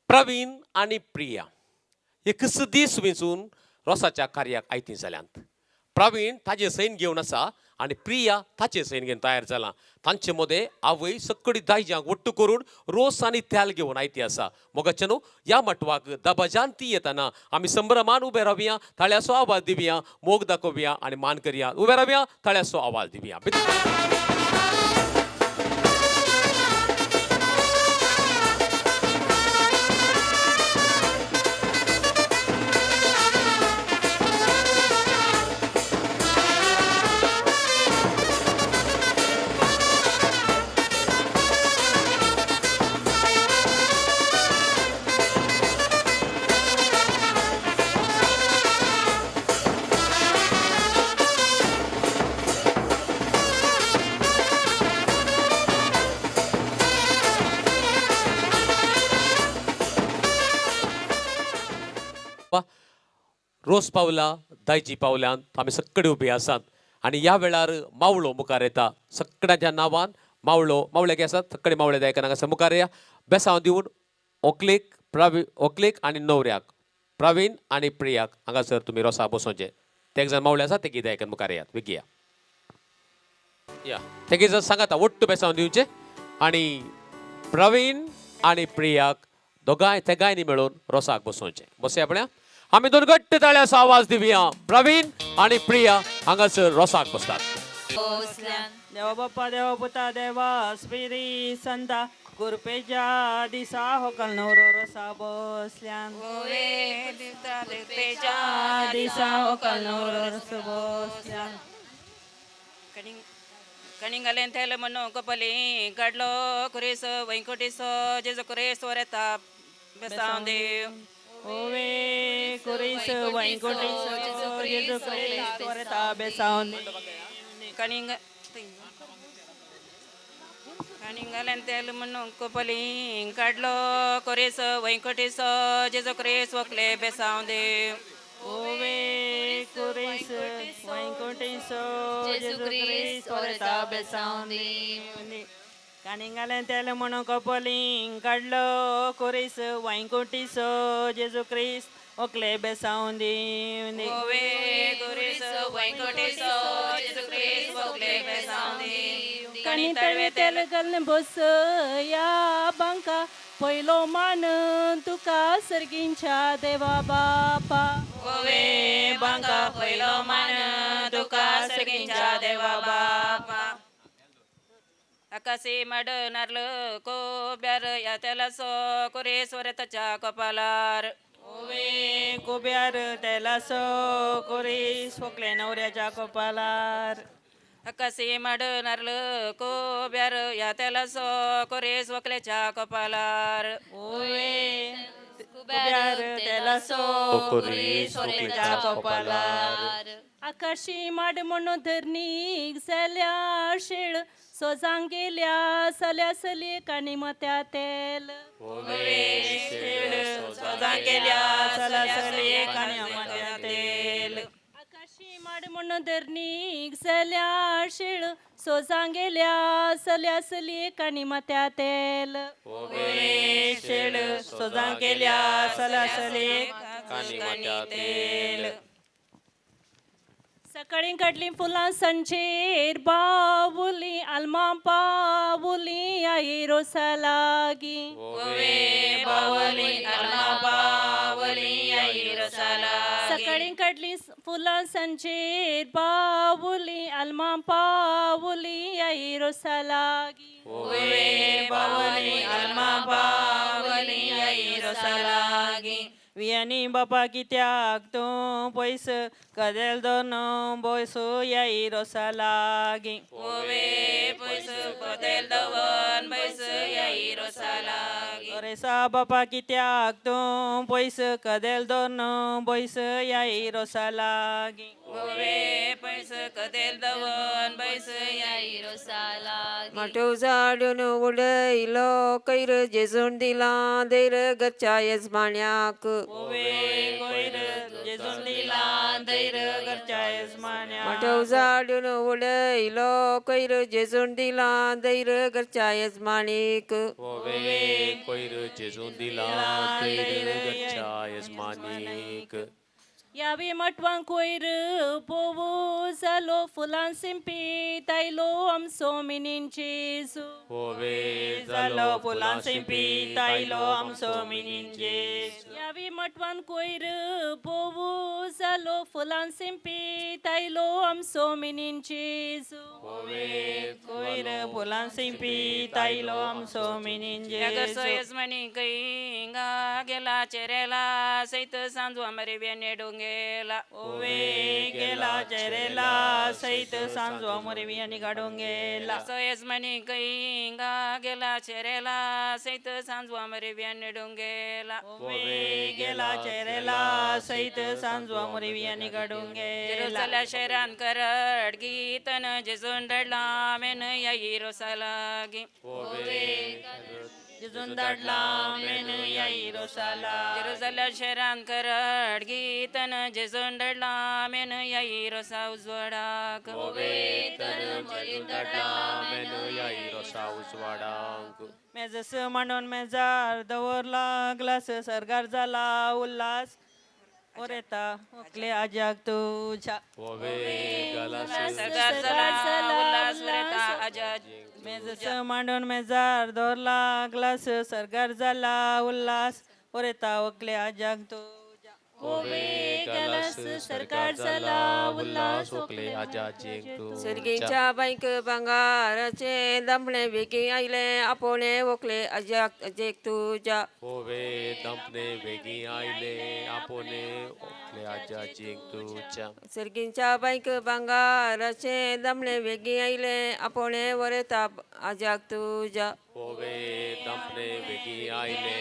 प्रवीण आणि प्रिया हे कस दीस वेचून रोसाच्या कार्याक आयती जाल्यांत. प्रवीण ताचे सैन घेवन आसा आनी प्रिया ताचे सैन घेवन तयार जाला. तांचे मदें आवय सकडी दायजांक वट्ट करून रोस आनी त्याल घेवन आयती आसा. मोगाचे न्हू ह्या मटवाक दबाजान ती येताना आमी संभ्रमान उबे रावया थाळ्याचो आवाज दिवया मोग दाखोवया आनी मान करया उबे रावया थाळ्याचो आवाज दिवया. रोस पावला दायजी पावल्यान आमी सगळे उबे आसात आनी ह्या वेळार मावळो मुखार येता. सगळ्यांच्या नांवान मावळे आसात सगळे मावळे दायकनाक आसा मुखार या बेसांव दिवन व्हंकलेक आनी न्हवऱ्याक प्रवीण आनी प्रियाक हांगासर तुमी रोसा बसोवचे. ते एक जण मावळे आसा ते गीत आयकन मुखार येयात विकया या ते गीत सांगात वट्ट बेसांव दिवचे आनी प्रवीण आनी प्रियाक तेगांयनी मेळून रोसाक बसोवचे. बसया आपल्या आमी दोन घट्ट ताळ्याचो आवाज दिवया. प्रवीण आणि प्रिया हांगासर रोसाक बसतात. देवा बाप्पा देवा पुता देवा स्पिरी संता कुरपेच्या दिसा होकल नवरो रोसा बसल्यान कुरपेच्या दिसा होकल नवरो रोसा बसल्यान कणिंगलेन थेल मनो कपली काडलो कुरेस वैंकुटीस जेजो कुरेस वरेता बेसांव देव ओवे कुरेस वैंकुटीस Jeju कुरेस वरेता बेसांव कणिंग Kaningalan tel manong ko paling kadlo kores wainkotis Jesu Christ wakle besounde. Ove Coris Waincotis Jesu Christ oreta besaundi. Kaningalan tel monocopoling Carlo Coris Waincotis Jesu Christ Ocle Besaundi. Ove kores wainkotis Jesu Christ wakle besounde. Kanitarwe telgal bos ya banka पहिलो मान तुका सर्गींच्या देवा बापा Ove banga पहिलो मान तुका सगळ्यांच्या देवा बापा. आकाशी मड नारल को ब्यार या त्याला सो कोरे स्वरताच्या कपालार. ओवे कोब्यार त्याला सो कोरी सोकले नवऱ्याच्या कपालार आकाशी मड नारल को ब्यार या त्याला सो कोरे स्वकल्याच्या कपालार. ओवे कोब्यार त्याला सो कोरी सोकलेच्या कपालार आकाशी माड म्हणून धरणी सल्या शेळ सोजांग गेल्या सल्या सली कानी मत्या तेल सोजांग गेल्या सल्या सली कानी मत्या तेल. आकाशी माड म्हणून धरणी सल्या शेळ सोजांग गेल्या सल्या सली कानी मत्या तेल शेळ सोजांग गेल्या सल्या सली कानी मत्या तेल. सकाळी काढली फुलां संचेर बावुली आलमा पावुली आई रोसा लागी बावली alma बावली आई रसाला. सकाळी काढली फुलां संचेर बावुली आलमा पावुली आई रोसा लागी बावली alma बावली आई रसालागी. वियानी बापा कित्याक तूं पयस कदेल दोन बोयसो याई रोसा लागी ओवे पैस कदेल दवन पैस याई रसालागी. रेसा बापा कित्याक तूं पयस कदेल दोन बोयस याई रोसा लागी ओवे पैस कदेल दवन पैस याई रसालागी. मटो झाडून उडयलो कैर जेजून दिला देर गच्चा यजमान्याक. ओवे कोयर जेजून दिला दैर घरच्या यजमान्या मटो झाडून उडयलो कैर जेजून दिला दैर गच्चा यजमानीक. ओवे कोयर जेजून दिला दैर गच्चा यजमानीक. यावी मटवांक कोयर पोवू जालो फुलां सिंपी तायलो आमचो मिनीन जेजू ओवे जालो फुलां सिंपी तायलो आमचो मिनीन जेजू यावी मटवान कोयर पोवू जालो फुलां सिंपी तायलो आमचो मिनीन जेजू कोयर फुलां सिंपी तायलो आमचो मिनीन यागरसो जेजू यजमानी कैंगा गेला चेरेला सैत सांजू अमरे बेने डोंगेला. ओवे गेला चेरेला सहित सांजो मोरवी आणि गाडून गेला सो यजमानी कैंगा गेला चेरेला सैत सांजू अमरे बेने डोंगेला. ओवे गेला चेरेला सहित सांजो मोरवी आणि गाडून गेला जेरुसला शहरान करड गीतन जेजून डडला मेन याई रोसालागी. जिजून धाडला मेन याई रोसाला जेरुसला शहरान करड गीतन जेजून डडला मेन याई रोसा उजवडाक. मेजस मांडून मेजार दवरला ग्लास सरगार झाला उल्हास ओरेता ओकले आजाक तुझ्या सरकार चला उल्हास वरेता आजाद. मेजस मांडून मेजार दवरला ग्लास सरगार झाला उल्हास ओरेता ओकले आजाक तुझ्या सरकार झाला उल्हास ओकले सर्गीच्या बाईक भांगाराचे दमणे वेगी आयले आपोणे ओकले अजाक अजेक तुझ्या. ओवे दंपने वेगी आयले आपोने ओकले आजा जेक तुझ्या. सर्गीच्या बाईक भांगाराचे दमणे वेगी आयले आपोणे वरेता अजाक तुझ्या. ओवे दंपने वेगी आयले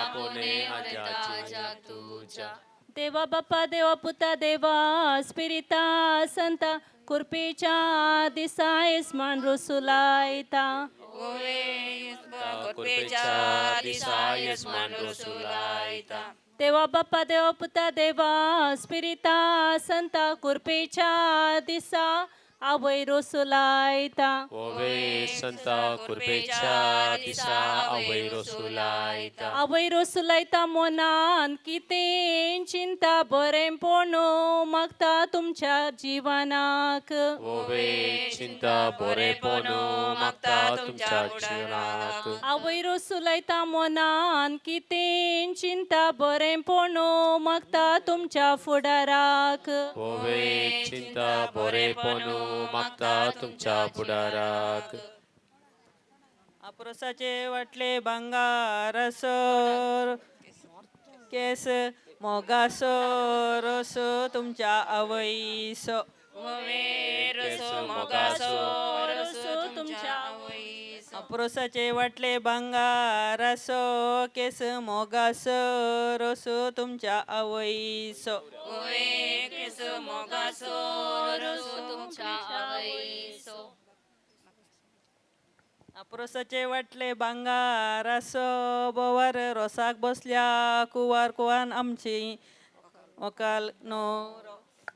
आपोने आजा जेक तुझ्या. देवा बाप्पा देवा पुता देवा स्पिरिता संता कुर्पीच्या दिसा इस्मान रुसुलायता देवा बाप्पा देवा पुता देवा स्पिरिता संता कुर्पीच्या दिसा आवय रोसुलायता ओवे संता कुर्बेच्या दिसा आवय रोसुलायता आवय रोसुलायता मोनान कितें चिंता बरें पोणो मागता तुमच्या जिवनाक ओवे चिंता बरे पोनो मागता तुमच्या जीवनाक आवय रोसुलायता मोनान कितें चिंता बरें पोणो मागता तुमच्या फुडाराक ओवे चिंता बरे पोनो मागता तुमच्या पुढाराक अप्रोसाचे वाटले भांगारसोर केस मोगासोर रसो तुमच्या आवयसो तुमच्या अप्रोसाचे वाटले भांगारसो केस मोगासो रसो तुमच्या आवयसो केस मोगासो रसो तुमच्या आवयसो अप्रोसाचे वाटले भांगारसो बोवार रोसाक बसल्या कुवार कुवान आमची वकाल नो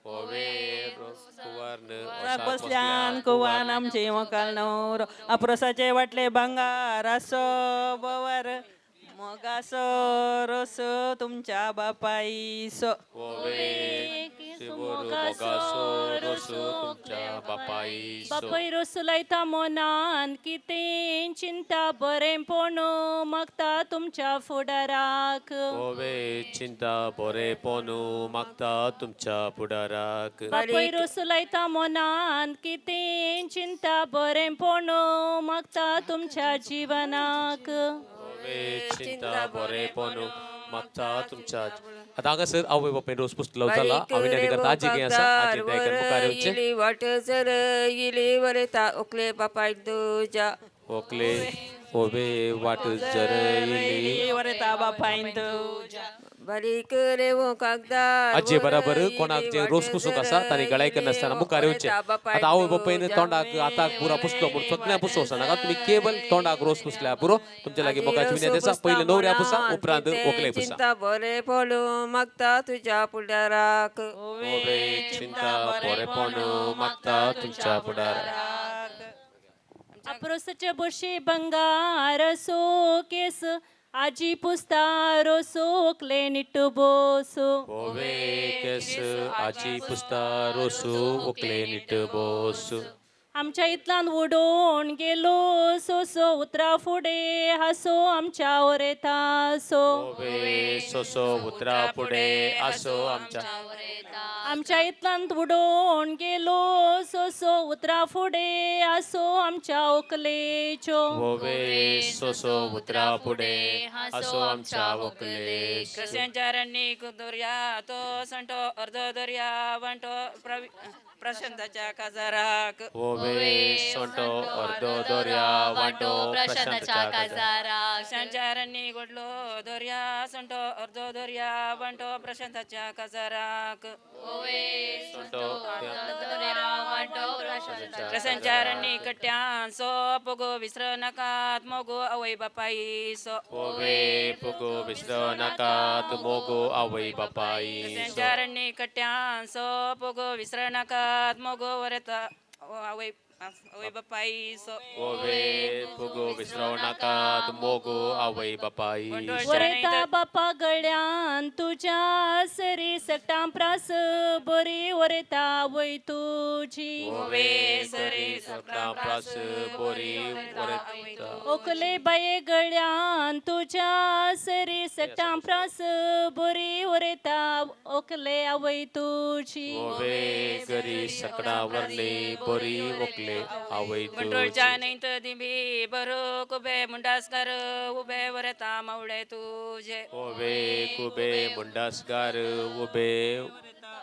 ओवे कुवारन रोसाक बसल्यान कुवान आमची वकाल नो अप्रोसाचे वाटले भांगारसो बोवार मोगासो रसो तुमच्या बापायसो ओवे मोगासो रोसो तुमच्या बापायसो बापय रोसुलायता मोनान कितें चिंता बरें पोणो मागता तुमच्या फुडाराक ओवे चिंता बरे पोनो मागता तुमच्या पुढाराक बापय रोसुलायता मोनान कितें चिंता बरें पोणो मागता तुमच्या जिवनाक ओवे चिंता बरे पोनो मागता तुमच्या आता हांगासर आवय बापायन रोस पुस्तलो जाला हांवें आनी करता आजी कितें आसा आजी दायकर मुखार येवचें इली वाट जर इली वरता ओकले बापाय तुझ्या ओकले ओवे वाट जर इली वरता बापायन तुझ्या बारीक रेवो कागदार आजी बराबर कोणाक जे रोस पुसूक आसा तांणी गळायकर नासतना मुखार येवचें आतां आवय बापायन तोंडाक आतां पुरा पुसलो पूण सगळ्या पुसो नाका तुमी केवल तोंडाक रोस पुसल्या पुरो तुमच्या लागीं मोगाची विनंती आसा पयले न्हवऱ्या पुसा उपरांत व्हंकलेक पुसा चिंता बरे पोलो मागता तुझ्या पुढाराक ओवे चिंता बरेपण मागता तुमच्या फुडाराक अप्रोसाचे बशी बंगार सो केस आजी पुसता रोसो ओकले निट्टू बोसो ओवे केस आजी पुसता रोसू ओकले नीट बोस आमच्या इतल्यान उडोवन गेलो सोसो उतरा फुडे हासो आमच्या ओरेता सो ओवे सोसो उतरा फुडे आसो आमच्या इतल्यान उडोवन गेलो सोसो उतरा फुडे आसो आमच्या ओकलेच्यो ओवे सोसो उतरा फुडे आसो आमच्या ओकले क्रस्यांचारांनी दर्या तो संटो अर्ध दर्या वांटो प्रशांताच्या काजाराक ओवे सोंटो अर्दो दोर्या वांटो प्रशांताच्या काजाराक क्रस्यांचारांनी घडलो दर्या संटो अर्ध दर्या वांटो प्रशांताच्या काजाराक सोंटो क्रस्यांचारांनी कट्ट्यां सो पोगो विसर नाकात मोगो आवय बापाई सो ओवे पुगो विसरो नाकात मोगो आवय बापाई क्रस्यांचारांनी कट्ट्यां सो पोगो विसर नाकात मोगो वरता आवय बापाई सो ओवे पुगो विसरो नाकात मोगो आवय बापाई वरता बापा गळ्यान तुझ्या सरी सकटां प्रास बरी वरता आवय तुझी ओवे सरी सकटां प्रास बोरी वरता ओकले बाये गळ्यान तुझ्या सरी सकटां प्रास बरी वरता ओकले आवय तुझी ओवे गरी सकडा वरले बोरी ओकले आवय मंडोळच्या नैत दिंबी बरो कुबे मुंडासकर उबे वरता मावळे तुझे ओवे कुबे मुंडासगार उबे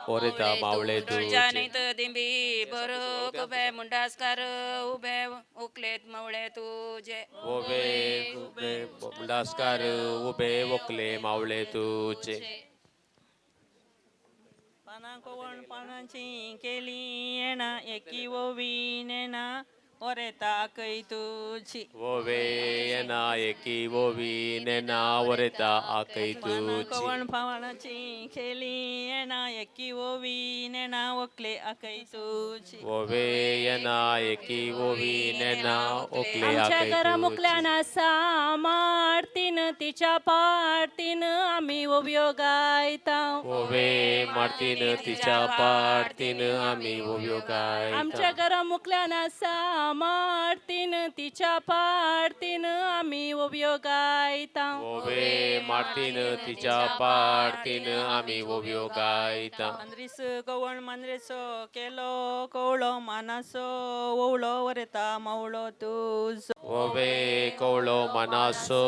ओरेता मावळे मंडोळच्या नैत दिंबी बरो कुबे मुंडासकर उबे उकलेत मावळे तुझे ओवे कुबे मुंडासगार उबे ओकले मावळे तुझे पाना कोवण पानांची केली येणा एकी ओवी नेना ओरेता कै तुझी ओवे येना एकी ओवी नेना वरेता आकै पाना तुची कोवण पानांची केली येणा एकी ओवी नेना ओकले आकै तुझी ओवे येना एकी ओवी नेना ओकले आमच्या आकै घरा तुची मुकल्याना सामारतीन तिच्या पाडतीन आम्ही ओव्यो गायता ओवे मारतीन तिच्या पाडतीन आम्ही ओव्यो गायता आमच्या घरा मुकल्याना सामारतीन तिच्या पाडतीन आम्ही ओव्यो गायता ओवे मारतीन तिच्या पाडतीन आम्ही ओव्यो गायता मांद्रीस कवण मांद्रेसो केलो कवळो मानासो ओवळो वरता मावळो तुझ ओवे कवळो मनासो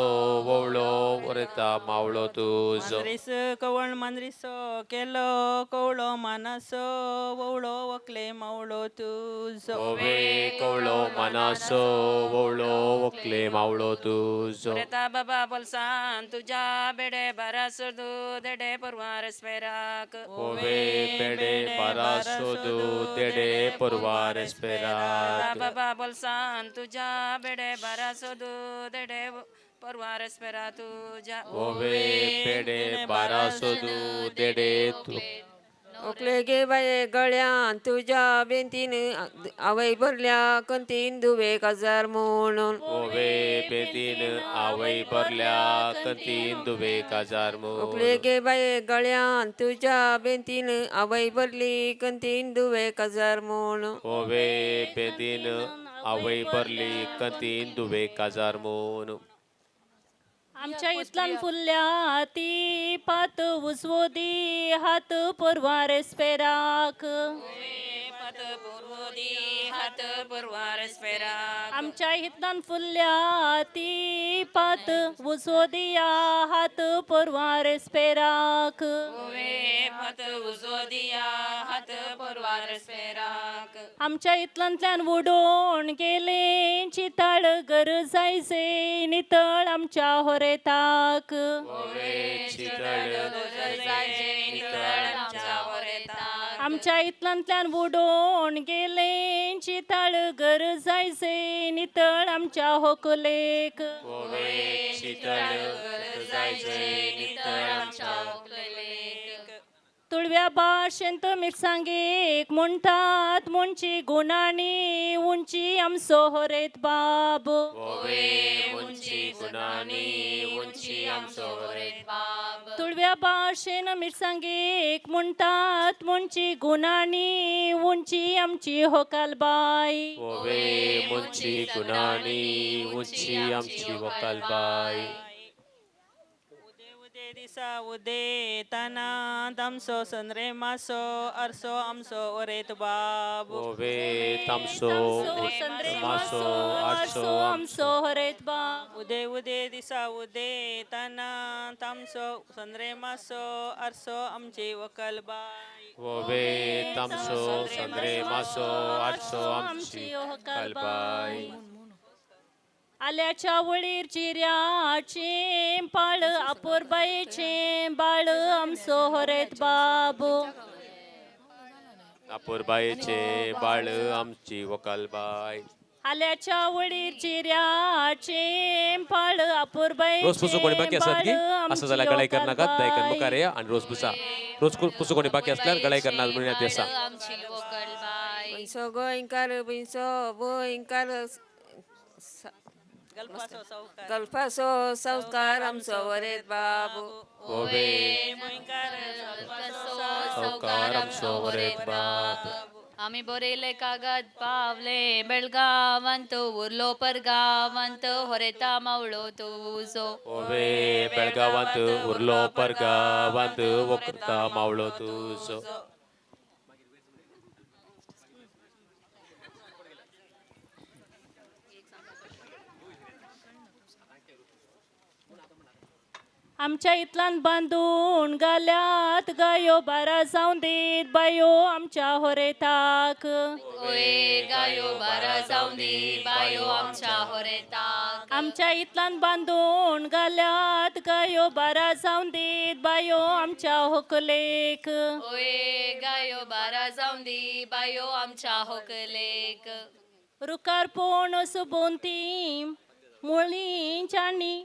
ओवळो वरता मावळो तुझो मांद्रीस कवण मांद्रीसो केलो कवळो मानासो ओवळो वकले मावळो तुझ ओवे कवळो मनासो ओवळो वकले मावळो तुझो रेता बाबा बोलसान तुझ्या बेडे बारा सोदू देडे परवार स्पेराक ओवे पेडे बारा सोदू देडे परवार स्पेराक बाबा बोलसान तुझ्या बेडे बारा सोदू देडे परवार स्पेरा तुझ्या ओवे पेडे बारा सोदू देडे ओकले गे बाये गळ्यान तुझ्या बेंतीन आवय भरल्या कंतीन दुवे काजार म्हणून ओवे बेदीन आवय भरल्या कंतीन दुवे काजार ओकले गे बाये गळ्यान तुझ्या बेंतीन आवय भरली कंतीन दुवे काजार म्हणून ओवे बेदीन आवय भरली कंतीन दुवे काजार म्हणून आमच्या इतल्यान फुल्ल्या ती पात उजवोदी हात परवार स्पेराक हात परवार स्पेराक आमच्या हितल्यान फुल्ल्या ती पात उजवोदिया हात परवार स्पेराक हात उजवदिया हात परवार स्पेराक आमच्या इतल्यातल्यान उडोवन गेले चिताळ गर जायचे नितळ आमच्या होरेताक आमच्या इतल्यातल्यान उडोवन गेले चिताळ गर जायचे नितळ आमच्या होकलेक तुळव्या भाशेंत मिरसांगेक म्हणटात मुंची गुणांनी उंची आमचो होरेत बाब तुळव्या भाशेन मिरसांगेक म्हणटात मुंची गुणांनी उंची आमची होकालबाई ओवे मुंची गुणानी उंची आमची वकालबाई दिसा उदे ताना तामसो संद्रे मासो अरसो आमचो ओरेत बाब ओवे तामसो संद्रे मासो आठसो आमचो होरेत बाब उदे उदे दिसा उदे ताना तामसो संद्रे मासो अरसो आमची वकलबाई ओवे तामसो संद्रे मासो आठसो आमची वकालबाई आल्याच्या वळीर चिऱ्याचे पाळ आपोरबाईचे बाळ आमचो होरेत बाब आपूरबाईचे बाळ आमची वकालबाई आल्याच्या वळीर चिऱ्याचे पाळ आपोरबाई रोज पुसू कोणी बाकी असतात की असं झालं गळाई कर नाका दायकन मुखार या आणि रोज पुसा रोज पुसू कोणी बाकी असल्यार गळाई करणार म्हणून येता पैसो गोंयकार पैसो गोंयकार गल्फासो संस्कार आमचो वरेत बाबू ओवे सौकार आमचो वरेत बाब आम्ही बरयले कागद पावले बेळगावांत उरलो परगावांत होरेता मावळो तुजो ओवे बेळगावांत उरलो परगावांत वखरता मावळो तुजो आमच्या इतल्यान बांदून गाल्यात गायो बारा जावन दीत बायो आमच्या होरेताक ओये गायो बारा जावन दी बायो आमच्या होरेताक आमच्या इतल्यान बांदून गाल्यात गायो बारा जावन दीत बायो आमच्या होकलेक ओये गायो बारा जावन दी बायो आमच्या होकलेक रुकार पोण सुबोंती मुळींच्यानी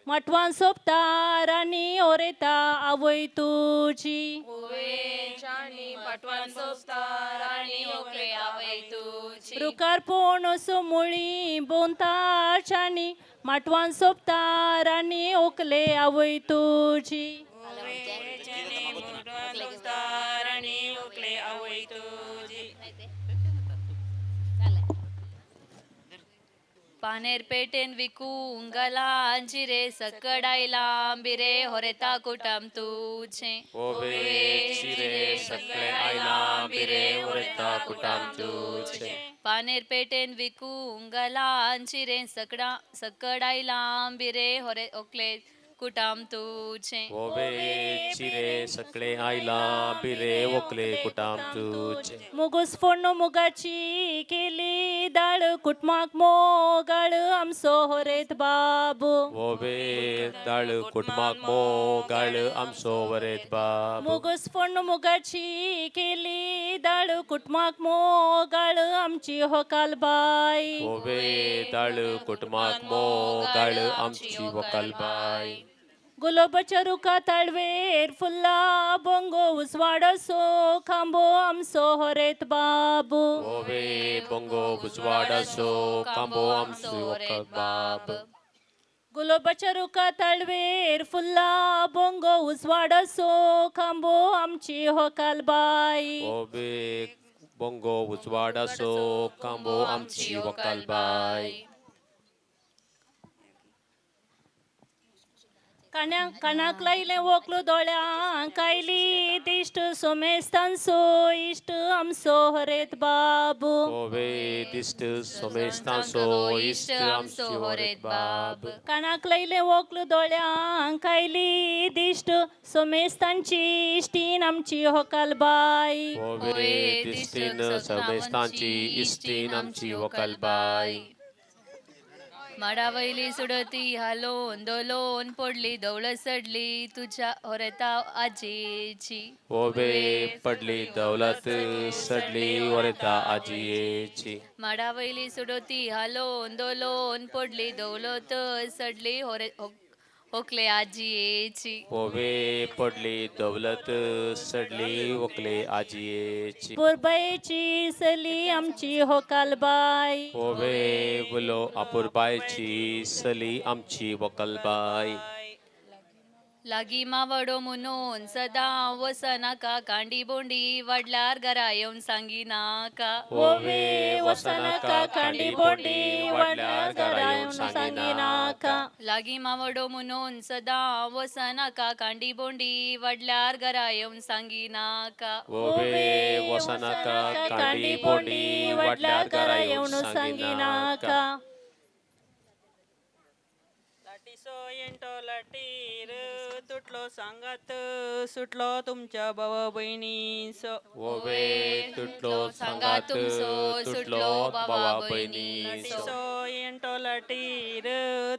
मटवान सोपता राणी ओरेता आवय तुझी ओये चाणी पटवान सोसता राणी ओकले आवय तुझी रुकार पोण मुळी बोंताच्यानी मटवान सोपता राणी ओकले आवय तुझी राणी ओकले आवय तुझी पानेर पेटेन विकूंक गाला अंजिरे सकडायला बिरे होरेता कुटाम तुझे ओवे चिरे सकळे आयला बिरे उरता कुटाम तुझे पानेर पेटेन विकूंक गाला अंजिरे सकडायला बिरे होरे ओकले कुटाम तुझे ओवे चिरे सकळे आयला बिरे ओकले कुटाम तुझे मुगूस फोडण मुगाची केली दाळ कुटमाक मोगाळ आमचो होरेत बाबू ओवे दाळ कुटमाक मोगाळ आमचो वरेत बाब मुगूस फोडण मुगाची केली दाळ कुटमाक मोगाळ आमची होकाल बाई ओवे दाळ कुटमाक मोगाळ आमची वकालबाई गुलाबाच्या रुखा ताळवेर फुल्ला बोंगो उसवाडसो खांबो आमचो होरेत बाबू ओवे बोंगो बुजवाडासो कांबो आमचो वकालबाब गुलाबाच्या रुखा ताळवेर फुल्ला बोंगो उसवाडसो खांबो आमची होकाल बाई ओवे बोंगो उजवाडासो कांबो आमची वकालबाई कानाक लायले वोकलो दोळ्यांक कायली दिश्ट सोमेस्तांचो इश्ट आमचो हरेत बाबू ओवे दिस्ट सोमेस्तांचो इश्ट आमचो होरेत बाब कानाक लायले वोकलो दोळ्यांक कायली दिश्ट सोमेस्तांची इश्टीन आमची होकाल बाई ओवे दिस्तीन सोमेस्तांची इश्टीन आमची वकालबाई माडा वयली सुडती हालोन दोलोन पडली दौलत सडली तुझ्या होरेता आजीची ओवे पडली दौलत सडली वरेता आजीची माडा वयली सुडती हालोन दोलोन पडली दौलत सडली ओकले आजीची ओवे पडली दौलत सडली वकले आजीची बुरबाईची सली आमची होकाल बाई ओवे बुलो अपुरबायची सली आमची वकलबाई लागी मावडो म्हणून सदा वसनाका कांडी बोंडी वाडल्यार घरा येऊन सांगी नाका ओवे वसनाका कांडी बोंडी वाडल्यार घरा येऊन सांगी नाका लागी मावडो म्हणून सदा वसनाका कांडी बोंडी वाडल्यार घरा येऊन सांगी नाका ओवे वसनाका कांडी बोंडी वाडल्यार घरा येऊन सांगी नाका लाटीसो येंटो लाटीर तुटलो सांगात सुटलो तुमच्या भावा बहिणीचो ओवे तुटलो सांगा तुमचो सुटलो भावा बहिणी सो येंटो लाटीर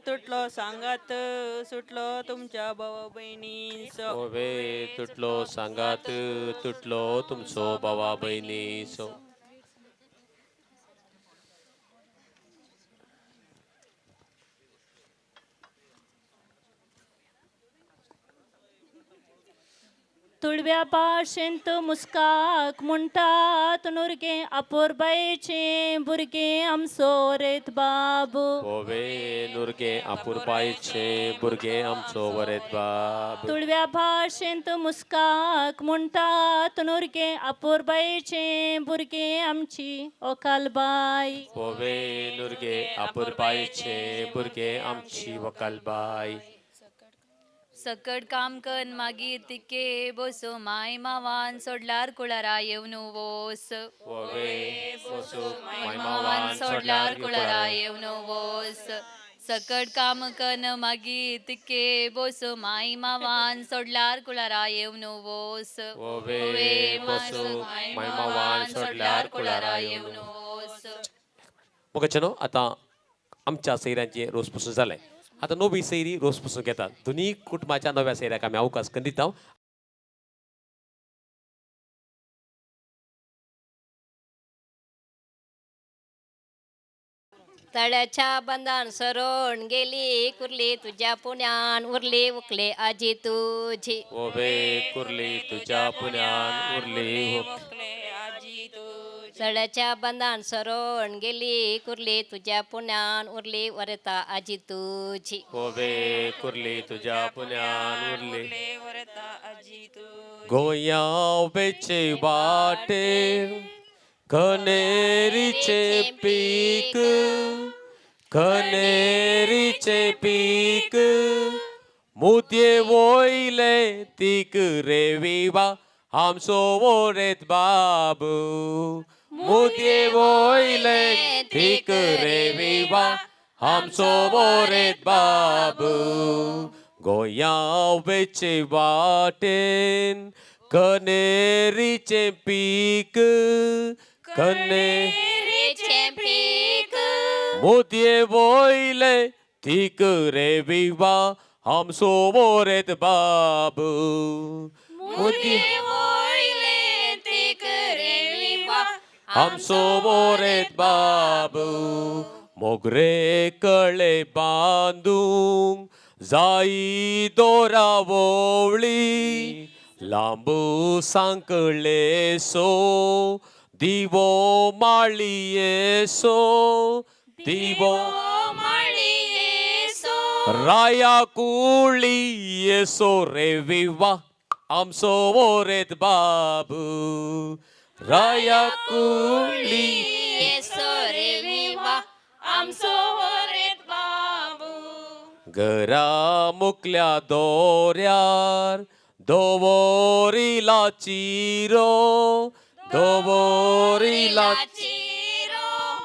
तुटलो सांगात सुटलो तुमच्या भावा बहिणीचो ओवे तुटलो सांगात तुटलो तुमचो भावा बहिणीचो तुळव्या भाशेंत मुस्काक म्हणटात नुरगे अपुरबायेचे भुरगे आमचो रेत बाबू ओवे नुरगे अपुरबायचे भुरगे आमचो वरेत बाब तुळव्या भाशेंत मुस्काक म्हणटात नुरगे अपुरबायेचे भुरगे आमची ओकालबाई ओवे नुरगे अपुरबायचे भुरगे आमची वकालबाई सकट काम कन मागीर तिके बसो माय मावान सोडल्यार कुळारा येवन वोस ओवे बसो मावान सोडल्यार कुळारा येवन वोस सकट काम कन मागी तिके बोसो माई मावान सोडल्यार कुळारा येवन वोस ओवे बोसो माई मावान सोडल्यार कुळारा येवन वोस. मोगाचेनो आता आमच्या सैरांचे रोस पुसून जाले. आता नवी सैरी रोस पुसून घेतात. दोन्ही कुटुंबाच्या नव्या सैराक आमी अवकाश करून दिता. तळ्याच्या बंधान सरोण गेली कुर्ली तुझ्या पुण्यान उरली उकले आजी तुझी. ओवे कुर्ली तुझ्या पुण्यान उरली तळ्याच्या बंधान सरोण गेली कुर्ली तुझ्या पुण्यान उरली वरता आजी तुझी. ओवे कुर्ली तुझ्या पुण्यान उरली गोया बेचे वाटेर कनेरीचे पीक कनेरीचे पीक मुद्ये वोयले तीक रे विवा आमचो वोरेत बाबू मुद्ये वोयले तीक रे विवा आमचो वोरेत बाबू गोया बेचे वाटेन कनेरीचे पीक कनेरीचे पीक मुद्ये वोयले तीक रे विवा आमचो वोरेत बाबू मुद्ये वोयले तीक रे विवा आमचो वोरेत बाबू मोगरे कळे बांदूंक जाई दोरा वोवळी लांबू सांकळे सो दिवो माळिये सो दिवो राया कुळी येसो रे विवा आमचो वोरेत बाबू राया कुळी येसो रे विवा आमचो वोरेत बाबू. घरा मुकल्या दोऱ्यार दोवोरीला चिरो दोवोरीला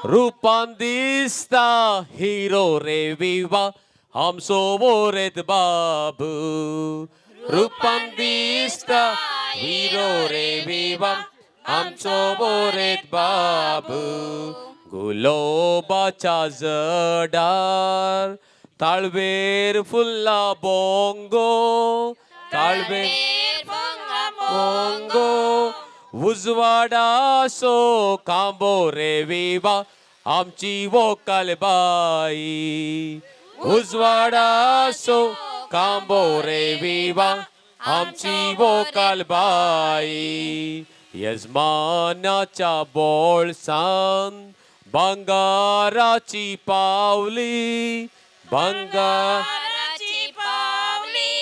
रुपान दिसता हिरो रे विवा आमचो वोरेत बाबू रुपान दिसता हिरो रे विवा आमचो वोरेत बाबू गुलोबाच्या जडार ताळवेर फुल्ला बोंगो ताळवेर बोंगो उजवाडा सो कांबो रे विवा आमची वोकाल बाई उजवाडा सो कांबो रे विवा आमची वोकाल बाई यजमानाच्या बोळसान बंगाराची पावली बंगाराची पावली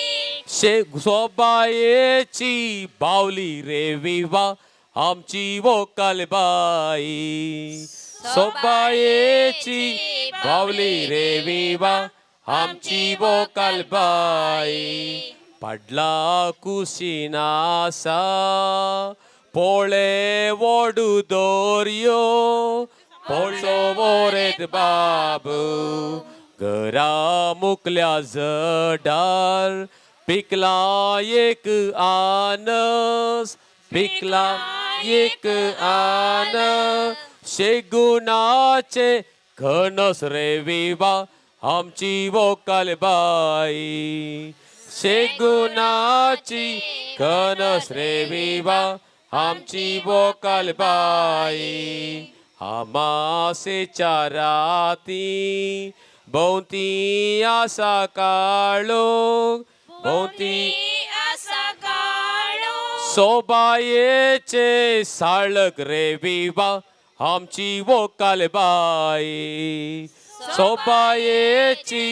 सोबायेची बावली रे विवा आमची वोकाल बाई सोबायेची बावली रे विवा आमची वोकाल बाई पडला कुशिनासा पोळे वोडू दोर्यो पोळो वोरेत बाबू घरा मुकल्या जडार पिकला एक आनस पिकला एक आन शेगुणाचे खणस रे विवा आमची वोकाल बाई शेगुणाची खणस रे विवा आमची वोकाल बाई अमासेच्या राती भोवती आसा काळो भोवती आसा काळो सोबायेचे साळक रे विवा आमची वोकाल बाई सोबायेची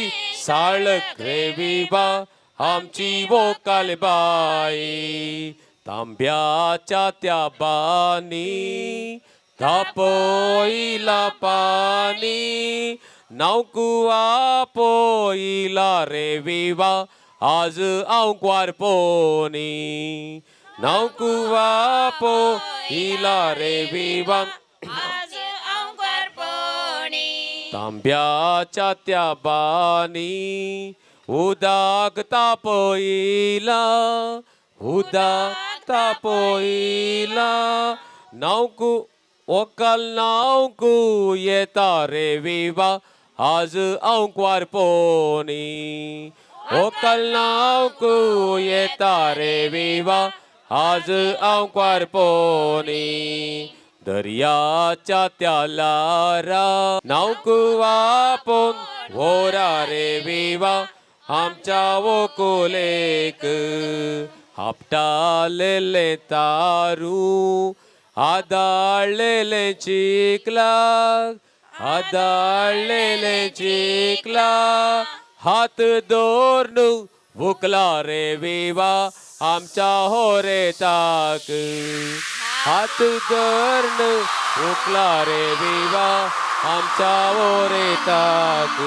साळक रे विवा आमची वोकाल बाई तांब्याच्या त्या बानी तापोईला पाणी नावकुआ पोईला रे विवा आज आंकवार पोनी नावकुआ पोईला रे विवा आज अंकार पोणी तांब्याच्या त्या बानी उदाक तापयला नावकू ओकल नावकू येता रे विवा आज औंकवार पोनी ओकल नावकू येता रे विवा आज औंकवार पोनी दर्याच्या त्या लारा नावकू वापून वोरा रे विवा आमच्या वोकुलेक आपटालेले तारू आदाळलेले चिकला हात दोरन भुकला रे विवा आमच्या होरे ताक हात दोरन भुकला रे विवा आमच्या होरे ताक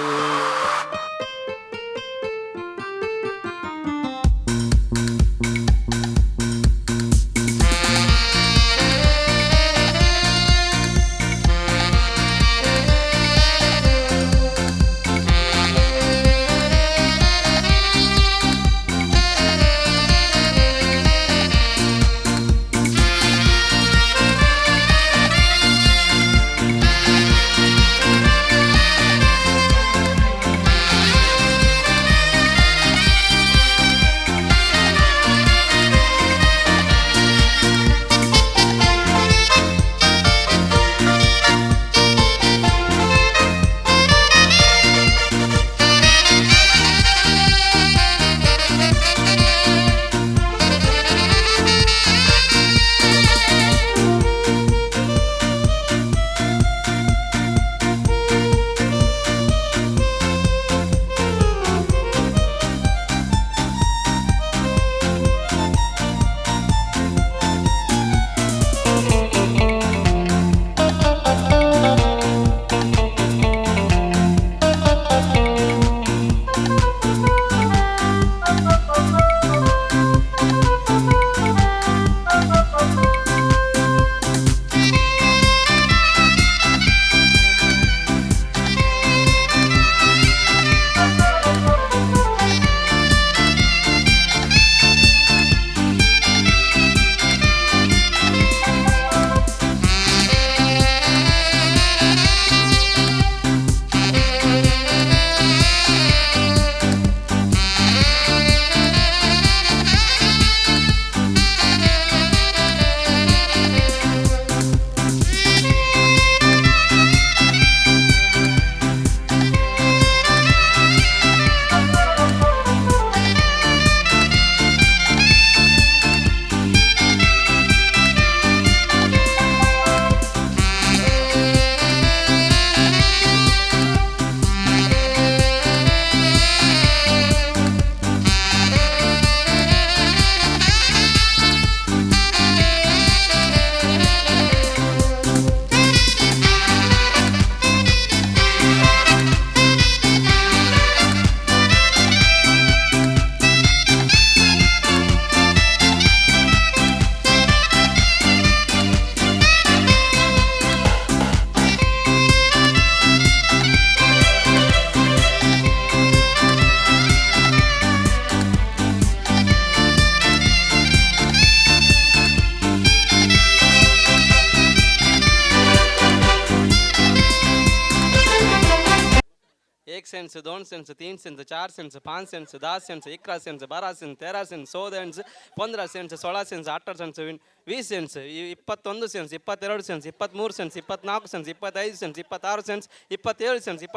एक sense 2 sense 3 sense 4 sense 5 sense 10 sense 11 sense 12 sense 13 sense 14 sense 15 sense 16 sense 18 sense 20 sense 21 sense 22 sense 23 sense 24 sense 25 sense 26 sense 27 sense 28 sense 29 sense 30 sense 31 sense 32 sense 33 sense 34 sense 35 sense 36 sense 37 sense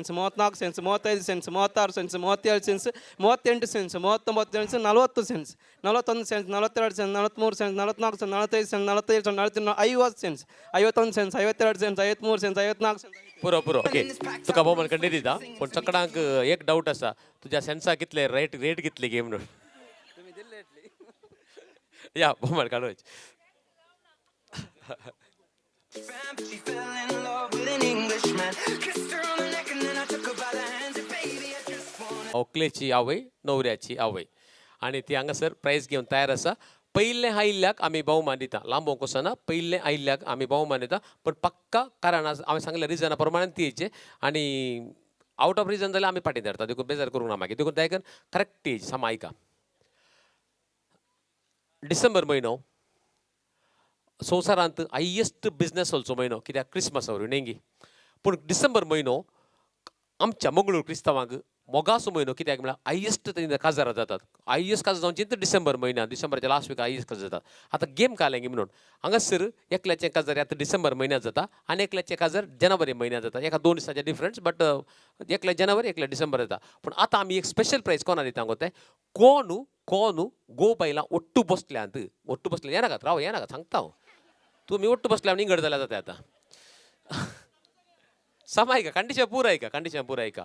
38 sense 39 sense 40 sense 41 sense 42 sense 43 sense 44 sense 45 sense 47 sense 50 sense 51 sense 52 sense 53 sense 54 sense पुरो okay तुका भोवमान कंडी दिता पण चकडांक एक doubt आसा तुज्या सेन्सा कितले rate कितली गेम म्हणून या भोवमान काडूच ओकलेची आवय नवऱ्याची आवय आणि ती हांगासर प्राइज घेवन तयार आसा पयले आयिल्ल्याक आमी भोवमान दिता लांबोवंक वचना पयले आयिल्ल्याक आमी भोवमान दिता पण पक्का कारण हांवें सांगलें रिजना प्रमाणे तीयेचे आनी आउट ऑफ रिजन जाल्यार आमी फाटीं धरता देखून बेजार करूंक ना मागीर देखून ताका करेक्ट एज सामा आयका डिसेंबर म्हयनो संवसारांत हायेस्ट बिझनेस चलचो म्हयनो कित्याक क्रिस्मस वरवीं नेंगी पूण डिसेंबर म्हयनो आमच्या मंगळूर क्रिस्तांवांक मोगाचो म्हयनो कित्याक म्हळ्यार हायेस्ट थंय काजारां जातात हायेस्ट काजार जावची तर डिसेंबर म्हयन्यांत डिसेंबराच्या लास्ट वीक हायेस्ट काजार जातात आतां गेम कालेंगी म्हणून हांगासर एकल्याचें काजार आतां डिसेंबर म्हयन्यांत जाता आनी एकल्याचें काजार जानेवारी म्हयन्यांत जाता एका 2 दिसांचे डिफरन्स बट एकल्या जानेवारी एकल्या डिसेंबर जाता पूण आतां आमी एक स्पेशल प्रायज कोणा दिता गो तें कोण गो बायलां ओट्टू बसल्यांत येनाकात राव येनाकात सांगता हांव तुमी ओट्टू बसल्या निंगड जाल्यार जाता आतां समायका कंडिशन पुराय का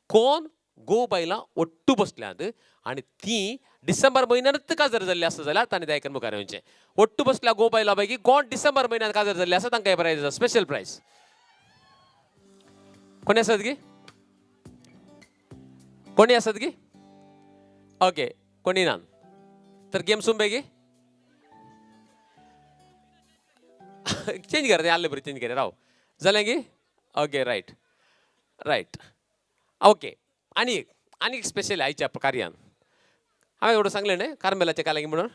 कोण गो बायलां ओट्टू बसल्यांत आनी ती डिसेंबर म्हयन्यांत काजार जाल्ली आसा जाल्यार तांणी दायकन मुखार येवचें ओट्टू बसल्या गो बायलां पैकी कोण डिसेंबर म्हयन्यांत काजार जाल्ली आसा तांकां हे प्रायज आसा स्पेशल प्रायज कोणी आसात गी ओके कोणी ना तर गेम सुन बेगी चेंज कर आले बरें चेंज कर राव जालें गी ओके रायट ओके आनी एक स्पेशल आयच्या कार्यान हांवें एवढं सांगलें न्ही कार्मेलाचें कालेंगी म्हणून